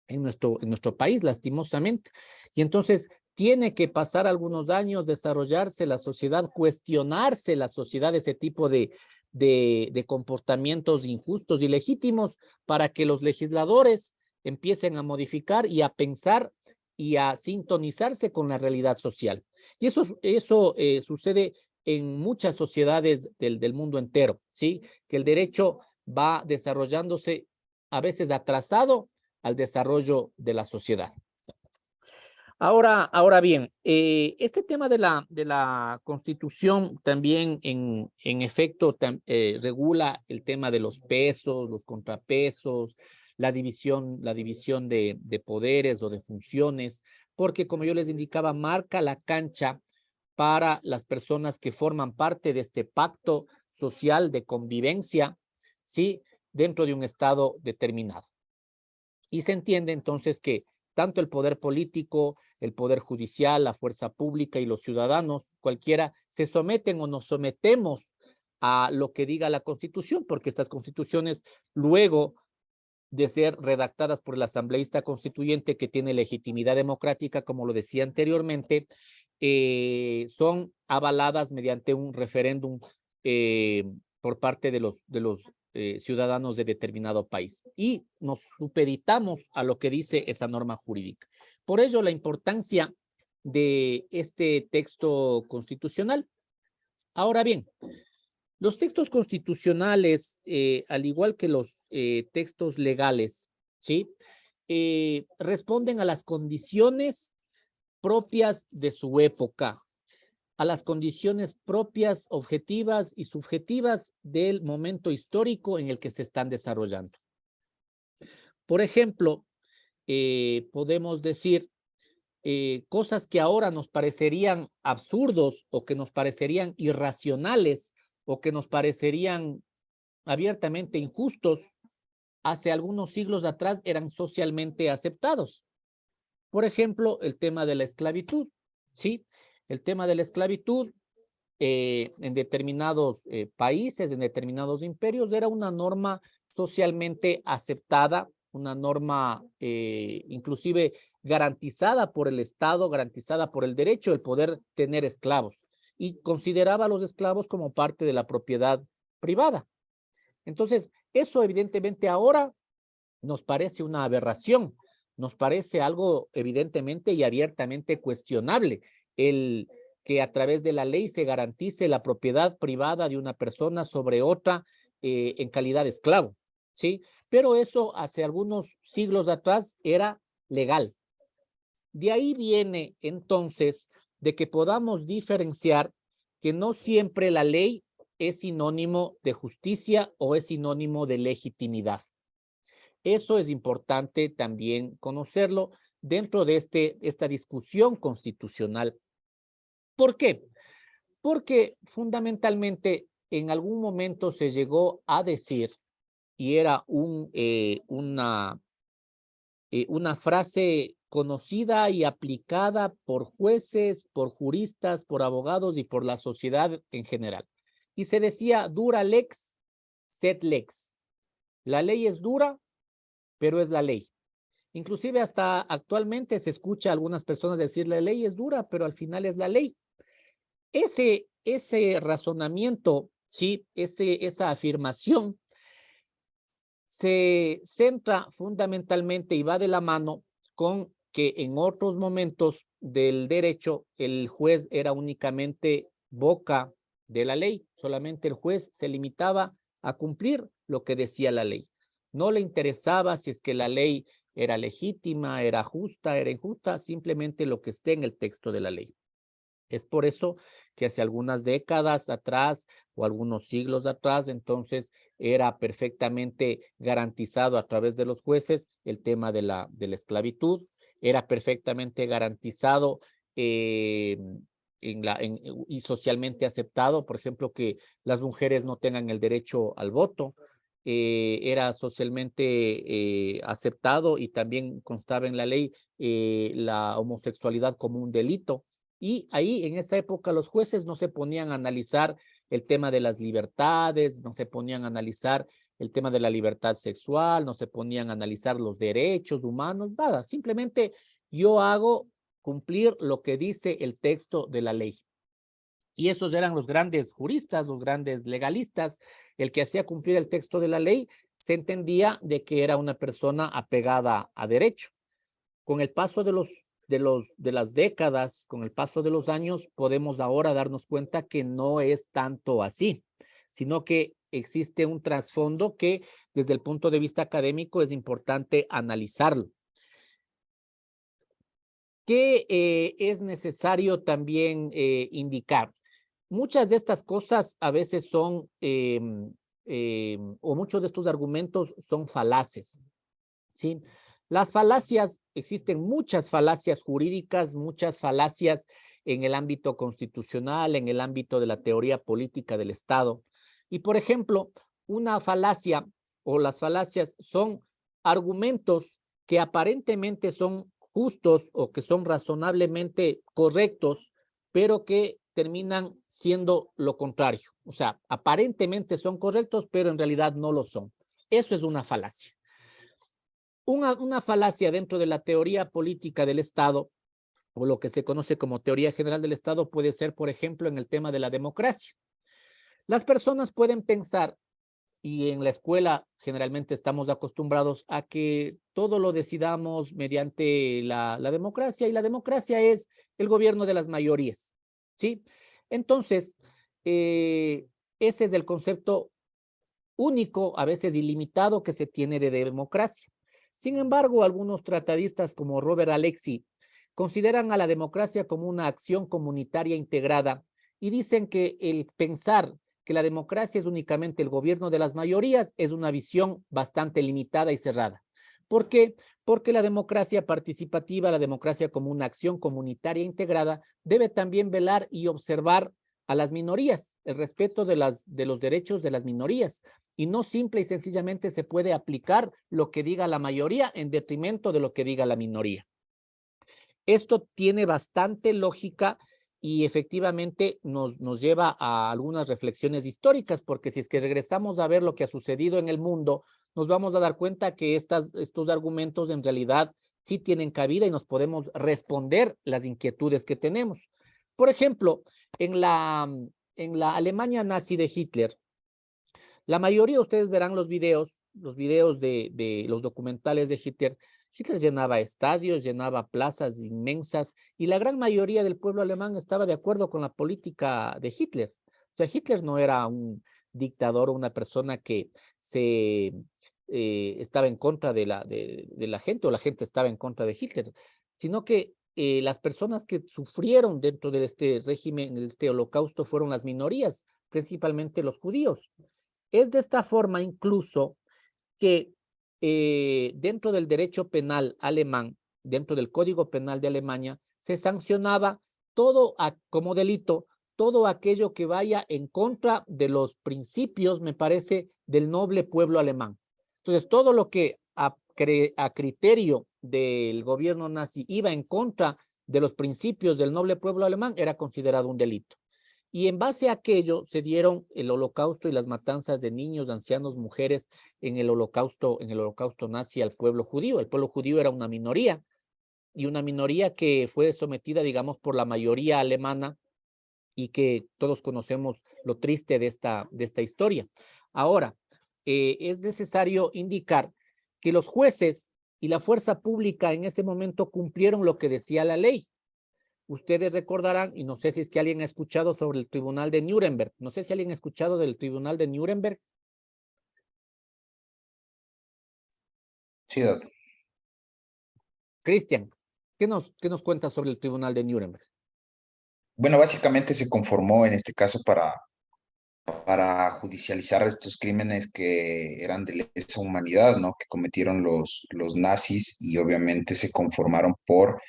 nuestro país, lastimosamente. Y entonces tiene que pasar algunos años, desarrollarse la sociedad, cuestionarse la sociedad, ese tipo de de comportamientos injustos y legítimos para que los legisladores empiecen a modificar y a pensar y a sintonizarse con la realidad social. Y eso sucede en muchas sociedades del mundo entero, ¿sí? Que el derecho va desarrollándose a veces atrasado al desarrollo de la sociedad. Ahora bien, este tema de la Constitución también en efecto regula el tema de los pesos, los contrapesos, la división de poderes o de funciones, porque como yo les indicaba, marca la cancha para las personas que forman parte de este pacto social de convivencia, ¿sí? Dentro de un estado determinado. Y se entiende entonces que tanto el poder político, el poder judicial, la fuerza pública y los ciudadanos, cualquiera, se someten o nos sometemos a lo que diga la Constitución, porque estas constituciones, luego de ser redactadas por el asambleísta constituyente que tiene legitimidad democrática, como lo decía anteriormente, son avaladas mediante un referéndum por parte de los ciudadanos de determinado país y nos supeditamos a lo que dice esa norma jurídica. Por ello, la importancia de este texto constitucional. Ahora bien, los textos constitucionales, al igual que los textos legales, ¿sí? Responden a las condiciones propias de su época, a las condiciones propias, objetivas y subjetivas del momento histórico en el que se están desarrollando. Por ejemplo, podemos decir cosas que ahora nos parecerían absurdos o que nos parecerían irracionales o que nos parecerían abiertamente injustos, hace algunos siglos atrás eran socialmente aceptados. Por ejemplo, el tema de la esclavitud, ¿sí? El tema de la esclavitud en determinados países, en determinados imperios, era una norma socialmente aceptada, una norma inclusive garantizada por el Estado, garantizada por el derecho, el poder tener esclavos, y consideraba a los esclavos como parte de la propiedad privada. Entonces, eso evidentemente ahora nos parece una aberración, nos parece algo evidentemente y abiertamente cuestionable, el que a través de la ley se garantice la propiedad privada de una persona sobre otra en calidad de esclavo, ¿sí? Pero eso hace algunos siglos atrás era legal. De ahí viene entonces de que podamos diferenciar que no siempre la ley es sinónimo de justicia o es sinónimo de legitimidad. Eso es importante también conocerlo dentro de esta discusión constitucional. ¿Por qué? Porque fundamentalmente en algún momento se llegó a decir, y era una frase conocida y aplicada por jueces, por juristas, por abogados y por la sociedad en general. Y se decía, dura lex, sed lex. La ley es dura, pero es la ley. Inclusive hasta actualmente se escucha a algunas personas decir, la ley es dura, pero al final es la ley. Ese razonamiento, ¿sí? Esa afirmación se centra fundamentalmente y va de la mano con que en otros momentos del derecho el juez era únicamente boca de la ley, solamente el juez se limitaba a cumplir lo que decía la ley. No le interesaba si es que la ley era legítima, era justa, era injusta, simplemente lo que esté en el texto de la ley. Es por eso que hace algunas décadas atrás o algunos siglos atrás, entonces era perfectamente garantizado a través de los jueces el tema de la esclavitud, era perfectamente garantizado y socialmente aceptado, por ejemplo, que las mujeres no tengan el derecho al voto, era socialmente aceptado y también constaba en la ley la homosexualidad como un delito. Y ahí, en esa época, los jueces no se ponían a analizar el tema de las libertades, no se ponían a analizar el tema de la libertad sexual, no se ponían a analizar los derechos humanos, nada. Simplemente yo hago cumplir lo que dice el texto de la ley. Y esos eran los grandes juristas, los grandes legalistas. El que hacía cumplir el texto de la ley se entendía de que era una persona apegada a derecho. Con el paso de las décadas, con el paso de los años, podemos ahora darnos cuenta que no es tanto así, sino que existe un trasfondo que desde el punto de vista académico es importante analizarlo. ¿Qué es necesario también indicar? Muchas de estas cosas a veces son, o muchos de estos argumentos son falaces, ¿sí? Las falacias, existen muchas falacias jurídicas, muchas falacias en el ámbito constitucional, en el ámbito de la teoría política del Estado. Y, por ejemplo, una falacia o las falacias son argumentos que aparentemente son justos o que son razonablemente correctos, pero que terminan siendo lo contrario. O sea, aparentemente son correctos, pero en realidad no lo son. Eso es una falacia. Una falacia dentro de la teoría política del Estado, o lo que se conoce como teoría general del Estado, puede ser, por ejemplo, en el tema de la democracia. Las personas pueden pensar, y en la escuela generalmente estamos acostumbrados a que todo lo decidamos mediante la democracia, y la democracia es el gobierno de las mayorías, ¿sí? Entonces, ese es el concepto único, a veces ilimitado, que se tiene de democracia. Sin embargo, algunos tratadistas como Robert Alexy consideran a la democracia como una acción comunitaria integrada y dicen que el pensar que la democracia es únicamente el gobierno de las mayorías es una visión bastante limitada y cerrada. ¿Por qué? Porque la democracia participativa, la democracia como una acción comunitaria integrada, debe también velar y observar a las minorías, el respeto de los derechos de las minorías, y no simple y sencillamente se puede aplicar lo que diga la mayoría en detrimento de lo que diga la minoría. Esto tiene bastante lógica y efectivamente nos lleva a algunas reflexiones históricas, porque si es que regresamos a ver lo que ha sucedido en el mundo, nos vamos a dar cuenta que estos argumentos en realidad sí tienen cabida y nos podemos responder las inquietudes que tenemos. Por ejemplo, en la Alemania nazi de Hitler, la mayoría de ustedes verán los videos de los documentales de Hitler. Hitler llenaba estadios, llenaba plazas inmensas, y la gran mayoría del pueblo alemán estaba de acuerdo con la política de Hitler. O sea, Hitler no era un dictador o una persona que estaba en contra de la gente, o la gente estaba en contra de Hitler, sino que las personas que sufrieron dentro de este régimen, de este holocausto, fueron las minorías, principalmente los judíos. Es de esta forma incluso que dentro del derecho penal alemán, dentro del Código Penal de Alemania, se sancionaba como delito todo aquello que vaya en contra de los principios, me parece, del noble pueblo alemán. Entonces, todo lo que a criterio del gobierno nazi iba en contra de los principios del noble pueblo alemán era considerado un delito. Y en base a aquello se dieron el holocausto y las matanzas de niños, ancianos, mujeres en el holocausto nazi al pueblo judío. El pueblo judío era una minoría, y una minoría que fue sometida, digamos, por la mayoría alemana, y que todos conocemos lo triste de esta historia. Ahora, es necesario indicar que los jueces y la fuerza pública en ese momento cumplieron lo que decía la ley. Ustedes recordarán, y no sé si es que alguien ha escuchado sobre el Tribunal de Nuremberg. No sé si alguien ha escuchado del Tribunal de Nuremberg. Sí, doctor. Cristian, ¿qué nos cuentas sobre el Tribunal de Nuremberg? Bueno, básicamente se conformó en este caso para judicializar estos crímenes que eran de lesa humanidad, ¿no? Que cometieron los nazis, y obviamente se conformaron por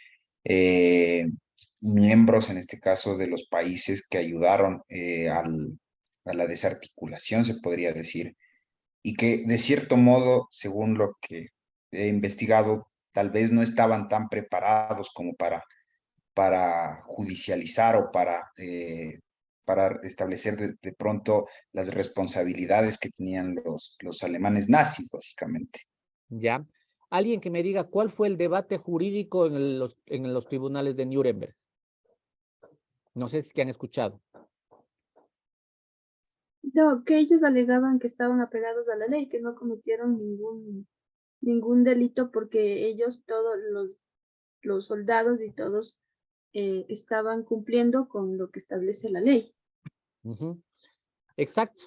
miembros, en este caso, de los países que ayudaron a la desarticulación, se podría decir, y que de cierto modo, según lo que he investigado, tal vez no estaban tan preparados como para judicializar o para establecer de pronto las responsabilidades que tenían los alemanes nazis, básicamente. ¿Ya? Alguien que me diga cuál fue el debate jurídico en los tribunales de Nuremberg. No sé si es que han escuchado. No, que ellos alegaban que estaban apegados a la ley, que no cometieron ningún delito porque ellos, todos los soldados y todos estaban cumpliendo con lo que establece la ley. Ujú. Exacto.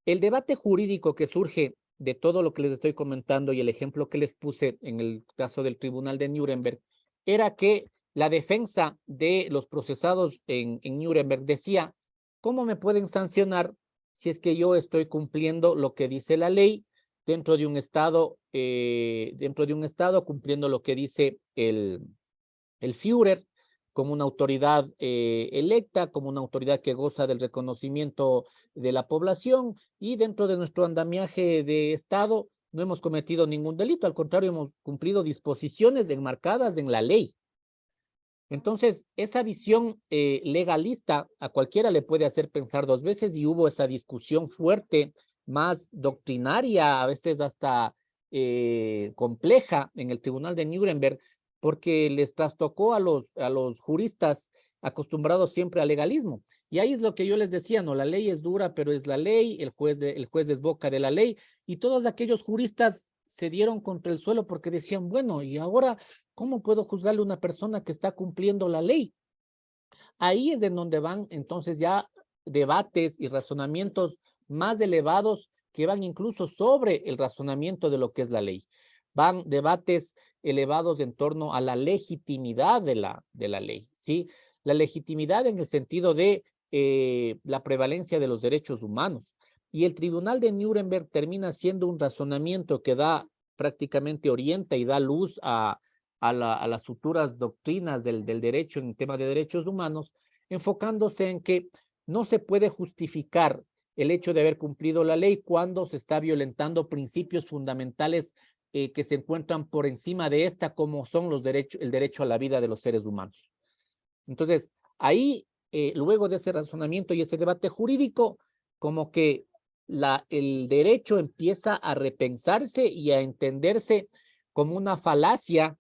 El debate jurídico que surge de todo lo que les estoy comentando y el ejemplo que les puse en el caso del Tribunal de Nuremberg era que la defensa de los procesados en Nuremberg decía, ¿cómo me pueden sancionar si es que yo estoy cumpliendo lo que dice la ley dentro de un estado cumpliendo lo que dice el Führer como una autoridad electa, como una autoridad que goza del reconocimiento de la población y dentro de nuestro andamiaje de Estado no hemos cometido ningún delito, al contrario, hemos cumplido disposiciones enmarcadas en la ley. Entonces, esa visión legalista a cualquiera le puede hacer pensar dos veces y hubo esa discusión fuerte, más doctrinaria, a veces hasta compleja en el Tribunal de Nuremberg, porque les trastocó a los juristas acostumbrados siempre al legalismo. Y ahí es lo que yo les decía, no, la ley es dura, pero es la ley, el juez desboca de la ley, y todos aquellos juristas se dieron contra el suelo porque decían, bueno, y ahora, ¿cómo puedo juzgarle a una persona que está cumpliendo la ley? Ahí es en donde van entonces ya debates y razonamientos más elevados que van incluso sobre el razonamiento de lo que es la ley. Van debates elevados en torno a la legitimidad de la ley, ¿sí? La legitimidad en el sentido de la prevalencia de los derechos humanos. Y el Tribunal de Nuremberg termina siendo un razonamiento que da prácticamente orienta y da luz a las futuras doctrinas del derecho en el tema de derechos humanos, enfocándose en que no se puede justificar el hecho de haber cumplido la ley cuando se está violentando principios fundamentales que se encuentran por encima de esta, como son el derecho a la vida de los seres humanos. Entonces, ahí, luego de ese razonamiento y ese debate jurídico, como que el derecho empieza a repensarse y a entenderse como una falacia,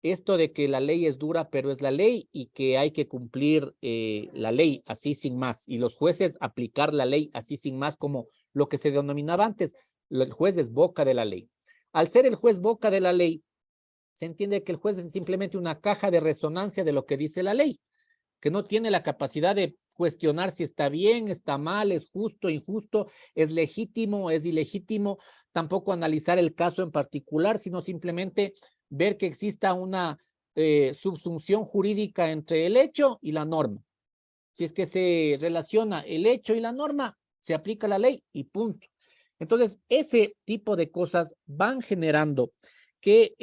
esto de que la ley es dura, pero es la ley y que hay que cumplir la ley así sin más, y los jueces aplicar la ley así sin más, como lo que se denominaba antes, el juez es boca de la ley. Al ser el juez boca de la ley, se entiende que el juez es simplemente una caja de resonancia de lo que dice la ley, que no tiene la capacidad de cuestionar si está bien, está mal, es justo, injusto, es legítimo, es ilegítimo, tampoco analizar el caso en particular, sino simplemente ver que exista una subsunción jurídica entre el hecho y la norma. Si es que se relaciona el hecho y la norma, se aplica la ley y punto. Entonces, ese tipo de cosas van generando que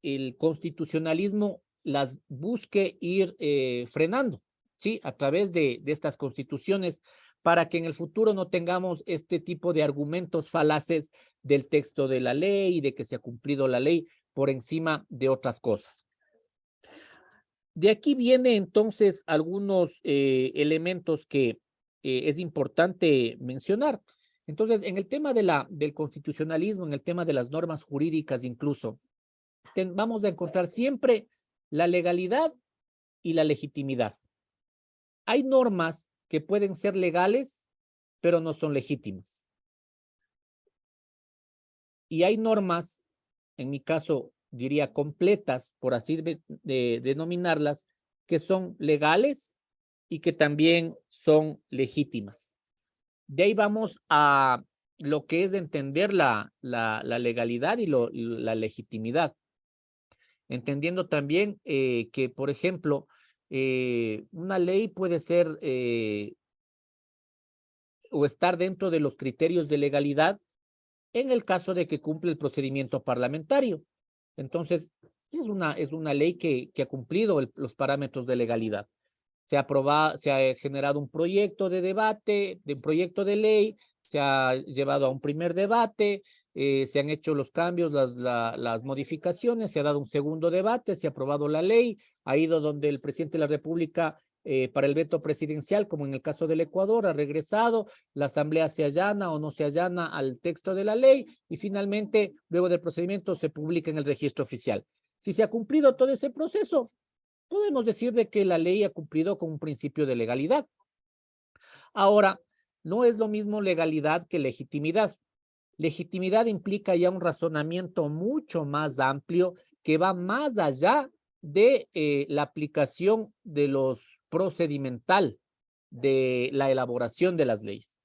el constitucionalismo las busque ir frenando, ¿sí? A través de estas constituciones, para que en el futuro no tengamos este tipo de argumentos falaces del texto de la ley y de que se ha cumplido la ley por encima de otras cosas. De aquí viene entonces algunos elementos que es importante mencionar. Entonces, en el tema del constitucionalismo, en el tema de las normas jurídicas incluso, vamos a encontrar siempre la legalidad y la legitimidad. Hay normas que pueden ser legales, pero no son legítimas. Y hay normas, en mi caso, diría completas, por así denominarlas, que son legales y que también son legítimas. De ahí vamos a lo que es entender la legalidad y la legitimidad. Entendiendo también que, por ejemplo, una ley puede ser o estar dentro de los criterios de legalidad en el caso de que cumple el procedimiento parlamentario. Entonces, es una ley que ha cumplido los parámetros de legalidad. Se ha generado un proyecto de debate, de un proyecto de ley, se ha llevado a un primer debate, se han hecho los cambios, las modificaciones, se ha dado un segundo debate, se ha aprobado la ley, ha ido donde el presidente de la República para el veto presidencial, como en el caso del Ecuador, ha regresado, la asamblea se allana o no se allana al texto de la ley y finalmente, luego del procedimiento, se publica en el registro oficial. Si se ha cumplido todo ese proceso, podemos decir de que la ley ha cumplido con un principio de legalidad. Ahora, No es lo mismo legalidad que legitimidad. Legitimidad implica ya un razonamiento mucho más amplio que va más allá de la aplicación de los procedimental de la elaboración de las leyes.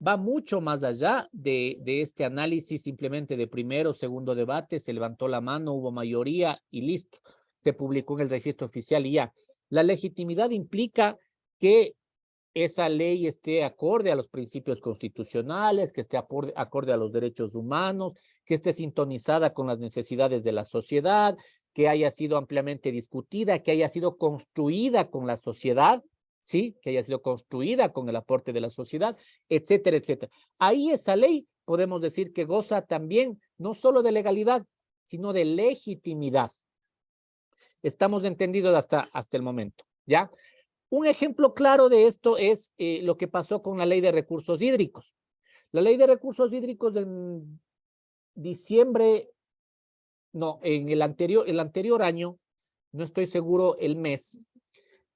Va mucho más allá de este análisis simplemente de primero, segundo debate, se levantó la mano, hubo mayoría y listo. Se publicó en el registro oficial y ya. La legitimidad implica que esa ley esté acorde a los principios constitucionales, que esté acorde a los derechos humanos, que esté sintonizada con las necesidades de la sociedad, que haya sido ampliamente discutida, que haya sido construida con la sociedad, ¿sí? Que haya sido construida con el aporte de la sociedad, etcétera, etcétera. Ahí esa ley podemos decir que goza también no solo de legalidad, sino de legitimidad. Estamos entendidos hasta el momento, ¿ya? Un ejemplo claro de esto es lo que pasó con la ley de recursos hídricos. La ley de recursos hídricos en diciembre, no, en el anterior año, no estoy seguro el mes,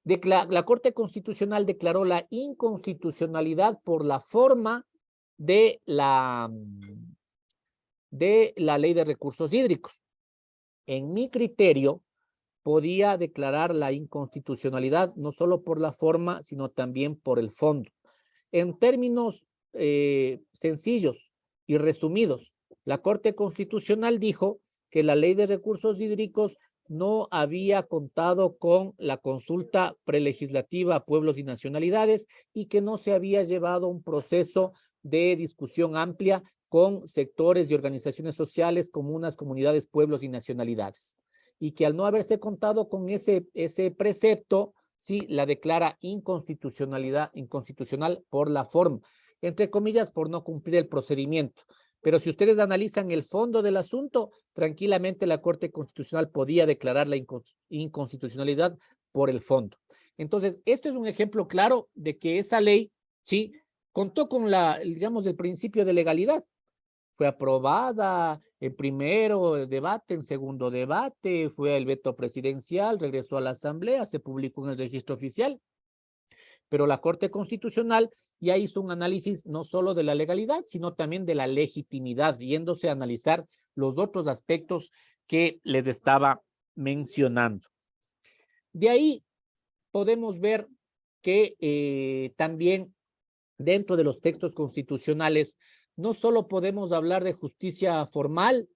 la Corte Constitucional declaró la inconstitucionalidad por la forma de la ley de recursos hídricos. En mi criterio, podía declarar la inconstitucionalidad no solo por la forma, sino también por el fondo. En términos sencillos y resumidos, la Corte Constitucional dijo que la ley de recursos hídricos no había contado con la consulta prelegislativa a pueblos y nacionalidades y que no se había llevado un proceso de discusión amplia con sectores y organizaciones sociales, comunas, comunidades, pueblos y nacionalidades. Y que al no haberse contado con ese precepto, sí la declara inconstitucional por la forma, entre comillas, por no cumplir el procedimiento. Pero si ustedes analizan el fondo del asunto, tranquilamente la Corte Constitucional podía declarar la inconstitucionalidad por el fondo. Entonces, esto es un ejemplo claro de que esa ley, sí, contó con digamos, el principio de legalidad. Fue aprobada en primero debate, en segundo debate, fue el veto presidencial, regresó a la Asamblea, se publicó en el registro oficial, pero la Corte Constitucional ya hizo un análisis no solo de la legalidad, sino también de la legitimidad, yéndose a analizar los otros aspectos que les estaba mencionando. De ahí podemos ver que también dentro de los textos constitucionales no solo podemos hablar de justicia formal,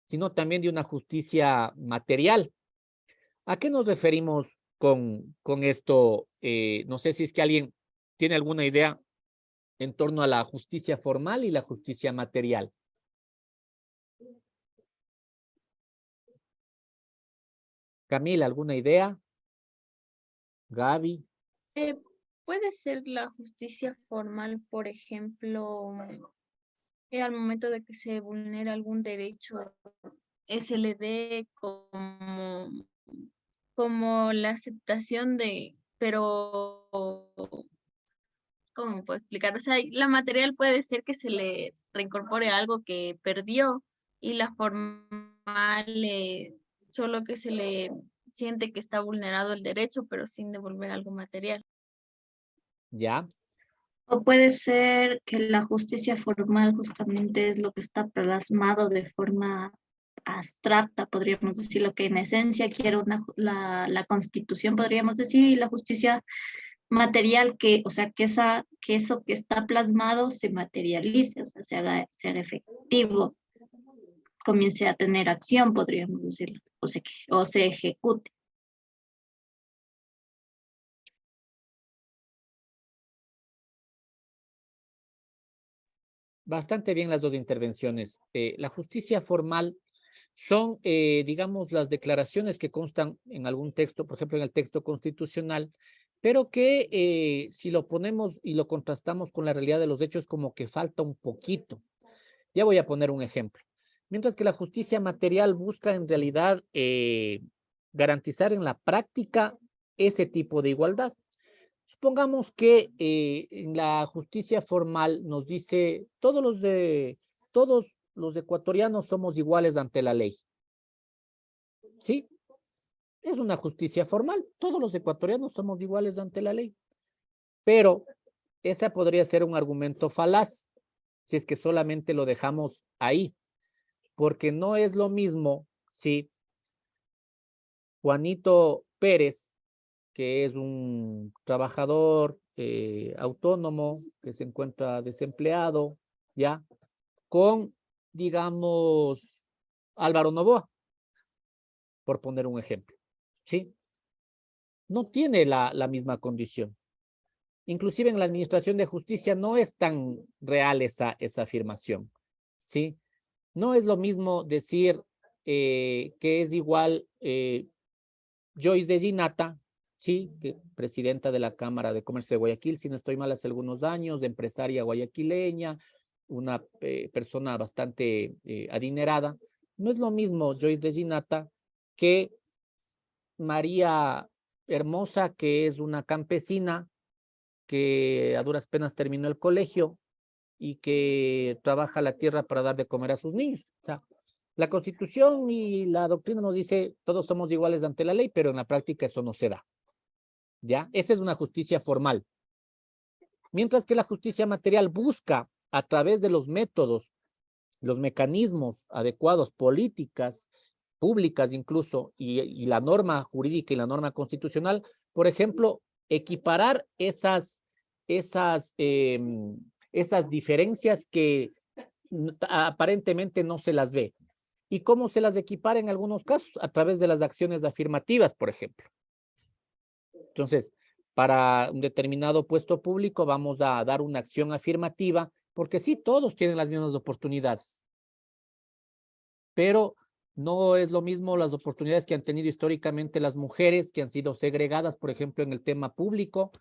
sino también de una justicia material. ¿A qué nos referimos con esto? No sé si es que alguien tiene alguna idea en torno a la justicia formal y la justicia material. Camila, ¿alguna idea? Gaby. Puede ser la justicia formal, por ejemplo, al momento de que se vulnera algún derecho, se le dé como la aceptación pero, ¿cómo puedo explicar? O sea, la material puede ser que se le reincorpore algo que perdió y la formal solo que se le siente que está vulnerado el derecho, pero sin devolver algo material. ¿Ya? O puede ser que la justicia formal justamente es lo que está plasmado de forma abstracta, podríamos decir, lo que en esencia quiere la Constitución, podríamos decir, y la justicia material o sea, que eso que está plasmado se materialice, o sea, se haga efectivo, comience a tener acción, podríamos decirlo, o se ejecute. Bastante bien las dos intervenciones. La justicia formal son, digamos, las declaraciones que constan en algún texto, por ejemplo, en el texto constitucional, pero que si lo ponemos y lo contrastamos con la realidad de los hechos, como que falta un poquito. Ya voy a poner un ejemplo. Mientras que la justicia material busca en realidad garantizar en la práctica ese tipo de igualdad. Supongamos que en la justicia formal nos dice todos los ecuatorianos somos iguales ante la ley. ¿Sí? Es una justicia formal. Todos los ecuatorianos somos iguales ante la ley. Pero ese podría ser un argumento falaz, si es que solamente lo dejamos ahí, porque no es lo mismo si Juanito Pérez, que es un trabajador autónomo, que se encuentra desempleado, ¿ya? Con, digamos, Álvaro Noboa, por poner un ejemplo, ¿sí? No tiene la misma condición. Inclusive en la administración de justicia no es tan real esa afirmación, ¿sí? No es lo mismo decir que es igual Joyce de Ginata, sí, presidenta de la Cámara de Comercio de Guayaquil, si no estoy mal hace algunos años, de empresaria guayaquileña, una persona bastante adinerada. No es lo mismo Joyce de Ginata que María Hermosa, que es una campesina que a duras penas terminó el colegio y que trabaja la tierra para dar de comer a sus niños. O sea, la Constitución y la doctrina nos dice todos somos iguales ante la ley, pero en la práctica eso no se da. ¿Ya? Esa es una justicia formal. Mientras que la justicia material busca a través de los métodos, los mecanismos adecuados, políticas públicas incluso, y la norma jurídica y la norma constitucional, por ejemplo, equiparar esas diferencias que aparentemente no se las ve. ¿Y cómo se las equipara en algunos casos? A través de las acciones afirmativas, por ejemplo. Entonces, para un determinado puesto público vamos a dar una acción afirmativa, porque sí, todos tienen las mismas oportunidades. Pero no es lo mismo las oportunidades que han tenido históricamente las mujeres que han sido segregadas, por ejemplo, en el tema público,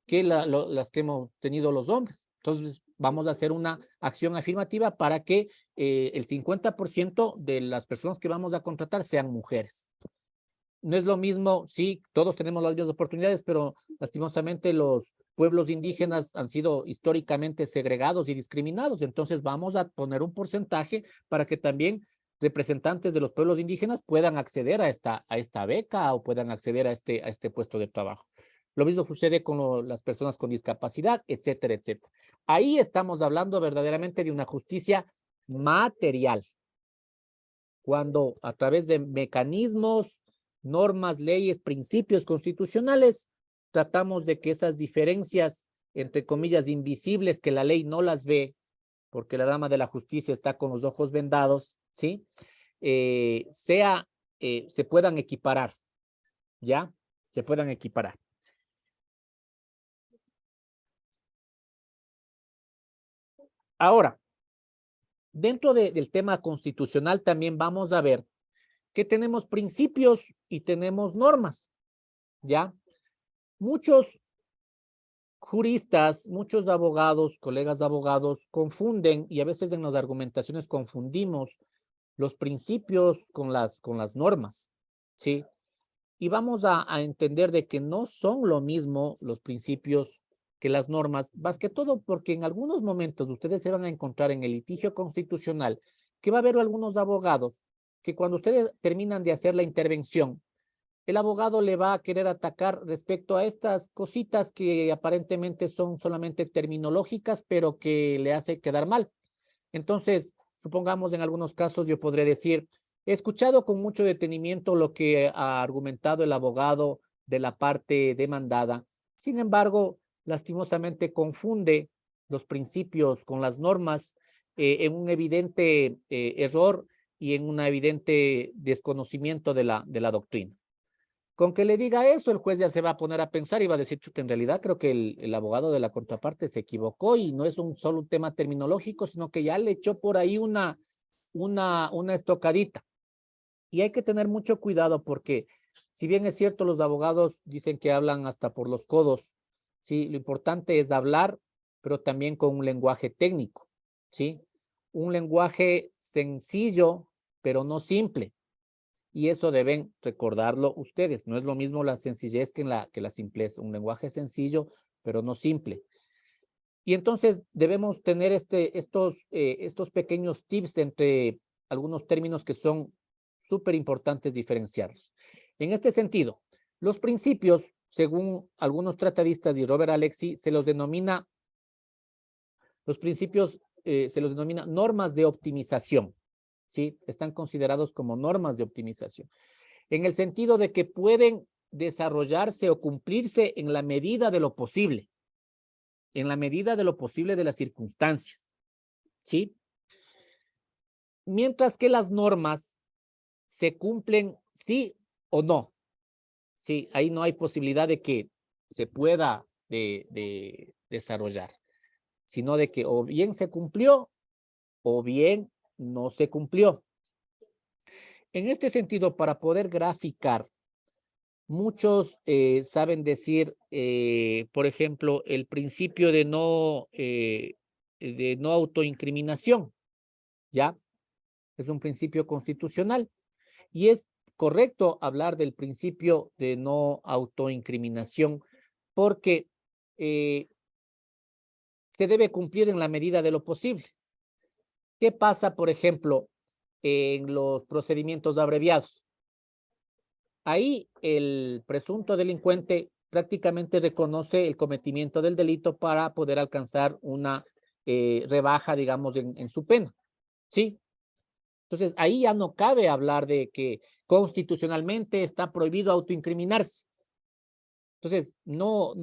que las que hemos tenido los hombres. Entonces, vamos a hacer una acción afirmativa para que el 50% de las personas que vamos a contratar sean mujeres. No es lo mismo, sí, todos tenemos las mismas oportunidades, pero lastimosamente los pueblos indígenas han sido históricamente segregados y discriminados. Entonces, vamos a poner un porcentaje para que también representantes de los pueblos indígenas puedan acceder a esta beca o puedan acceder a este puesto de trabajo. Lo mismo sucede con las personas con discapacidad, etcétera, etcétera. Ahí estamos hablando verdaderamente de una justicia material, cuando a través de mecanismos, normas, leyes, principios constitucionales, tratamos de que esas diferencias, entre comillas, invisibles, que la ley no las ve, porque la dama de la justicia está con los ojos vendados, ¿sí? Se puedan equiparar, ¿ya? Se puedan equiparar. Ahora, dentro del tema constitucional también vamos a ver que tenemos principios y tenemos normas, ¿ya? Muchos juristas, muchos abogados, colegas de abogados, confunden y a veces en las argumentaciones confundimos los principios con las normas, ¿sí? Y vamos a entender de que no son lo mismo los principios que las normas, más que todo porque en algunos momentos ustedes se van a encontrar en el litigio constitucional que va a haber algunos abogados que cuando ustedes terminan de hacer la intervención, el abogado le va a querer atacar respecto a estas cositas que aparentemente son solamente terminológicas, pero que le hace quedar mal. Entonces, supongamos en algunos casos yo podré decir, he escuchado con mucho detenimiento lo que ha argumentado el abogado de la parte demandada. Sin embargo, lastimosamente confunde los principios con las normas en un evidente error y en un evidente desconocimiento de la doctrina. Con que le diga eso, el juez ya se va a poner a pensar y va a decir que en realidad creo que el abogado de la contraparte se equivocó y no es solo un tema terminológico, sino que ya le echó por ahí una estocadita. Y hay que tener mucho cuidado porque, si bien es cierto, los abogados dicen que hablan hasta por los codos, ¿sí? Lo importante es hablar, pero también con un lenguaje técnico, ¿sí? Un lenguaje sencillo, pero no simple. Y eso deben recordarlo ustedes. No es lo mismo la sencillez que la simpleza. Un lenguaje sencillo, pero no simple. Y entonces debemos tener estos pequeños tips entre algunos términos que son súper importantes diferenciarlos. En este sentido, los principios, según algunos tratadistas y Robert Alexy, se los denomina Los principios se los denomina normas de optimización, ¿sí? Están considerados como normas de optimización, en el sentido de que pueden desarrollarse o cumplirse en la medida de lo posible, en la medida de lo posible de las circunstancias, ¿sí? Mientras que las normas se cumplen sí o no, ¿sí? Ahí no hay posibilidad de que se pueda desarrollar, sino de que o bien se cumplió o bien no se cumplió. En este sentido, para poder graficar, muchos saben decir, por ejemplo, el principio de no autoincriminación, ¿ya? Es un principio constitucional y es correcto hablar del principio de no autoincriminación porque se debe cumplir en la medida de lo posible. ¿Qué pasa, por ejemplo, en los procedimientos abreviados? Ahí el presunto delincuente prácticamente reconoce el cometimiento del delito para poder alcanzar una rebaja, digamos, en su pena, ¿sí? Entonces, ahí ya no cabe hablar de que constitucionalmente está prohibido autoincriminarse. Entonces, no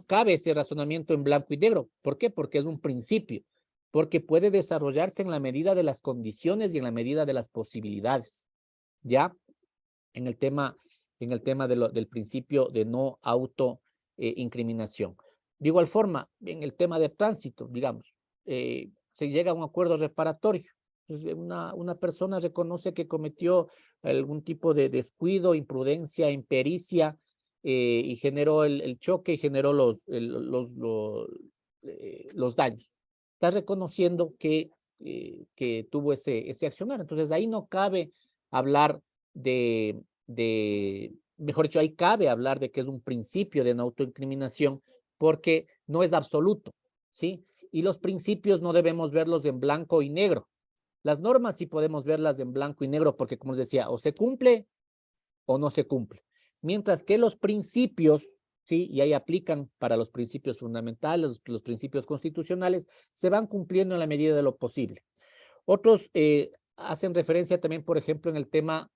cabe ese razonamiento en blanco y negro. ¿Por qué? Porque es un principio, porque puede desarrollarse en la medida de las condiciones y en la medida de las posibilidades, ¿ya? En el tema del principio de no autoincriminación. De igual forma, en el tema de tránsito, digamos, se llega a un acuerdo reparatorio. Entonces, una persona reconoce que cometió algún tipo de descuido, imprudencia, impericia, y generó el choque y generó los daños. Está reconociendo que tuvo ese accionar. Entonces, ahí no cabe hablar mejor dicho, ahí cabe hablar de que es un principio de no autoincriminación porque no es absoluto, ¿sí? Y los principios no debemos verlos en blanco y negro. Las normas sí podemos verlas en blanco y negro porque, como les decía, o se cumple o no se cumple. Mientras que los principios, ¿sí? Y ahí aplican para los principios fundamentales, los principios constitucionales, se van cumpliendo en la medida de lo posible. Otros hacen referencia también, por ejemplo, en el tema,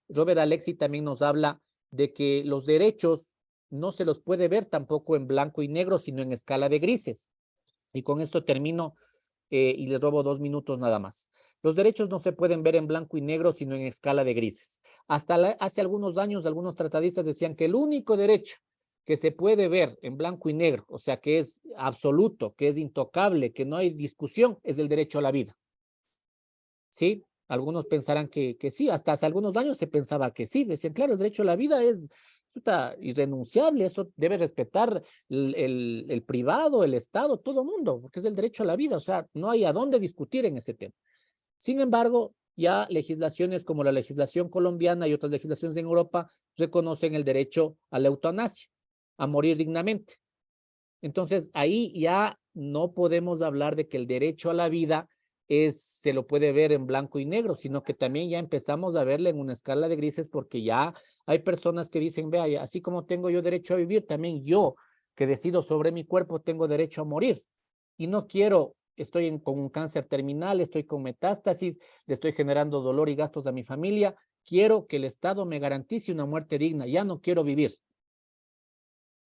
Robert Alexi también nos habla de que los derechos no se los puede ver tampoco en blanco y negro, sino en escala de grises. Y con esto termino y les robo 2 minutos nada más. Los derechos no se pueden ver en blanco y negro, sino en escala de grises. Hasta hace algunos años, algunos tratadistas decían que el único derecho que se puede ver en blanco y negro, o sea, que es absoluto, que es intocable, que no hay discusión, es el derecho a la vida. ¿Sí? Algunos pensarán que sí, hasta hace algunos años se pensaba que sí, decían, claro, el derecho a la vida es irrenunciable, eso debe respetar el privado, el Estado, todo el mundo, porque es el derecho a la vida, o sea, no hay a dónde discutir en ese tema. Sin embargo, ya legislaciones como la legislación colombiana y otras legislaciones en Europa reconocen el derecho a la eutanasia, a morir dignamente. Entonces, ahí ya no podemos hablar de que el derecho a la vida se lo puede ver en blanco y negro, sino que también ya empezamos a verle en una escala de grises porque ya hay personas que dicen, vea, así como tengo yo derecho a vivir, también yo que decido sobre mi cuerpo tengo derecho a morir. Y no quiero, estoy con un cáncer terminal, estoy con metástasis, le estoy generando dolor y gastos a mi familia, quiero que el Estado me garantice una muerte digna, ya no quiero vivir.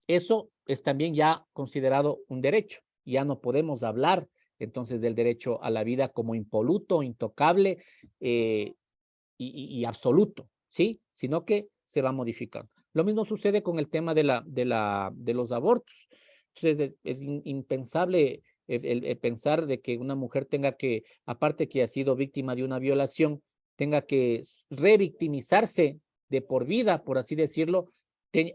Eso es también ya considerado un derecho. Ya no podemos hablar entonces del derecho a la vida como impoluto, intocable y absoluto, ¿sí? Sino que se va modificando. Lo mismo sucede con el tema de los abortos. Entonces es impensable el pensar de que una mujer tenga que, aparte que ha sido víctima de una violación, tenga que revictimizarse de por vida, por así decirlo,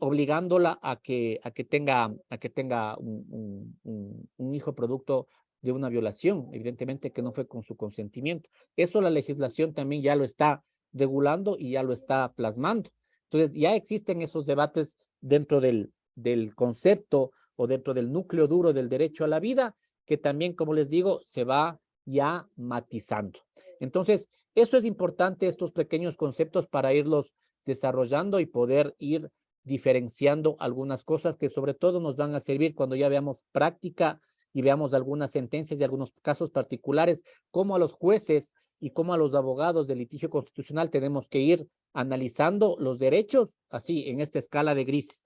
obligándola a que tenga un hijo producto de una violación, evidentemente que no fue con su consentimiento. Eso la legislación también ya lo está regulando y ya lo está plasmando. Entonces ya existen esos debates dentro del concepto o dentro del núcleo duro del derecho a la vida, que también, como les digo, se va ya matizando. Entonces, eso es importante, estos pequeños conceptos para irlos desarrollando y poder ir diferenciando algunas cosas que sobre todo nos van a servir cuando ya veamos práctica y veamos algunas sentencias y algunos casos particulares, cómo a los jueces y cómo a los abogados de litigio constitucional tenemos que ir analizando los derechos, así, en esta escala de grises,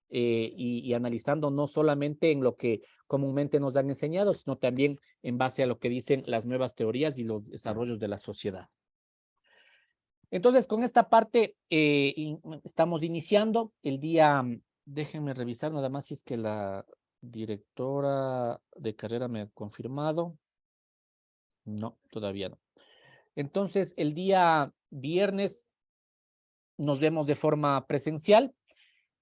y analizando no solamente en lo que comúnmente nos han enseñado, sino también en base a lo que dicen las nuevas teorías y los desarrollos de la sociedad. Entonces, con esta parte estamos iniciando el día, déjenme revisar nada más si es que la directora de carrera me ha confirmado. No, todavía no. Entonces, el día viernes nos vemos de forma presencial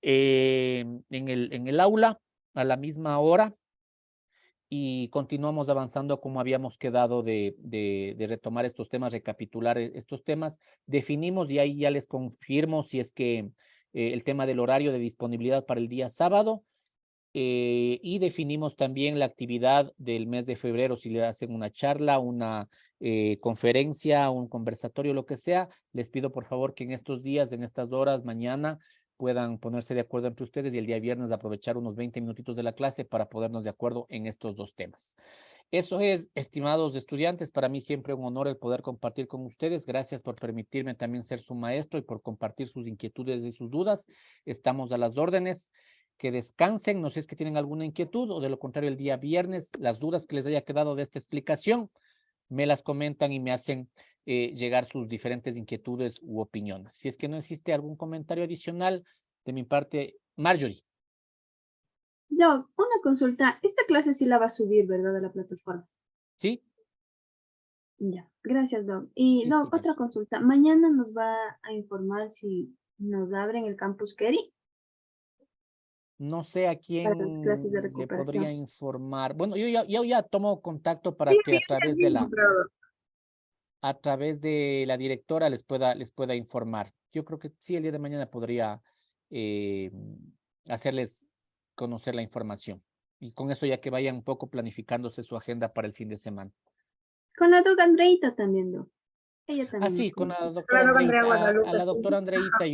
en el aula a la misma hora y continuamos avanzando como habíamos quedado de retomar estos temas, recapitular estos temas. Definimos y ahí ya les confirmo si es que el tema del horario de disponibilidad para el día sábado y definimos también la actividad del mes de febrero, si le hacen una charla, una conferencia, un conversatorio, lo que sea, les pido por favor que en estos días, en estas horas, mañana, puedan ponerse de acuerdo entre ustedes y el día viernes aprovechar unos 20 minutitos de la clase para ponernos de acuerdo en estos dos temas. Eso es, estimados estudiantes, para mí siempre un honor el poder compartir con ustedes. Gracias por permitirme también ser su maestro y por compartir sus inquietudes y sus dudas. Estamos a las órdenes. Que descansen, no sé si es que tienen alguna inquietud o de lo contrario el día viernes, las dudas que les haya quedado de esta explicación, me las comentan y me hacen llegar sus diferentes inquietudes u opiniones. Si es que no existe algún comentario adicional de mi parte, Marjorie. Doc, una consulta. Esta clase sí la va a subir, ¿verdad? De la plataforma. ¿Sí? Ya, gracias, Doc. Y Sí, Doc, sí, otra consulta. Mañana nos va a informar si nos abren el campus Keri No sé a para las clases de quién le podría recuperación. informar. Bueno, yo ya tomo contacto para Sí, que a ya través de mismo, la directora les pueda informar. Yo creo que sí, el día de mañana podría hacerles conocer la información. Y con eso ya que vayan un poco planificándose su agenda para el fin de semana. Con la Doc Andreita también, Doc. Ella Ah, también nos sí, con la contó. doctora Andrea Andreita, a Guadalupe. la doctora Sí. Andreita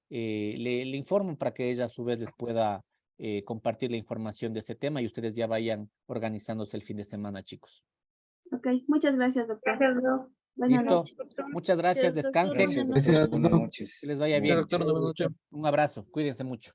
le informo para que ella a su vez les pueda compartir la información de ese tema y ustedes ya vayan organizándose el fin de semana, chicos. Ok, muchas gracias, doctor. Gracias, Doc. Buenas ¿Listo? noches. Muchas gracias, Gracias, doctor. descansen, Buenas Gracias, noches. doctor. Buenas Doc. noches. que les vaya Muchas bien. doctor, buenas noches. Un abrazo, cuídense mucho.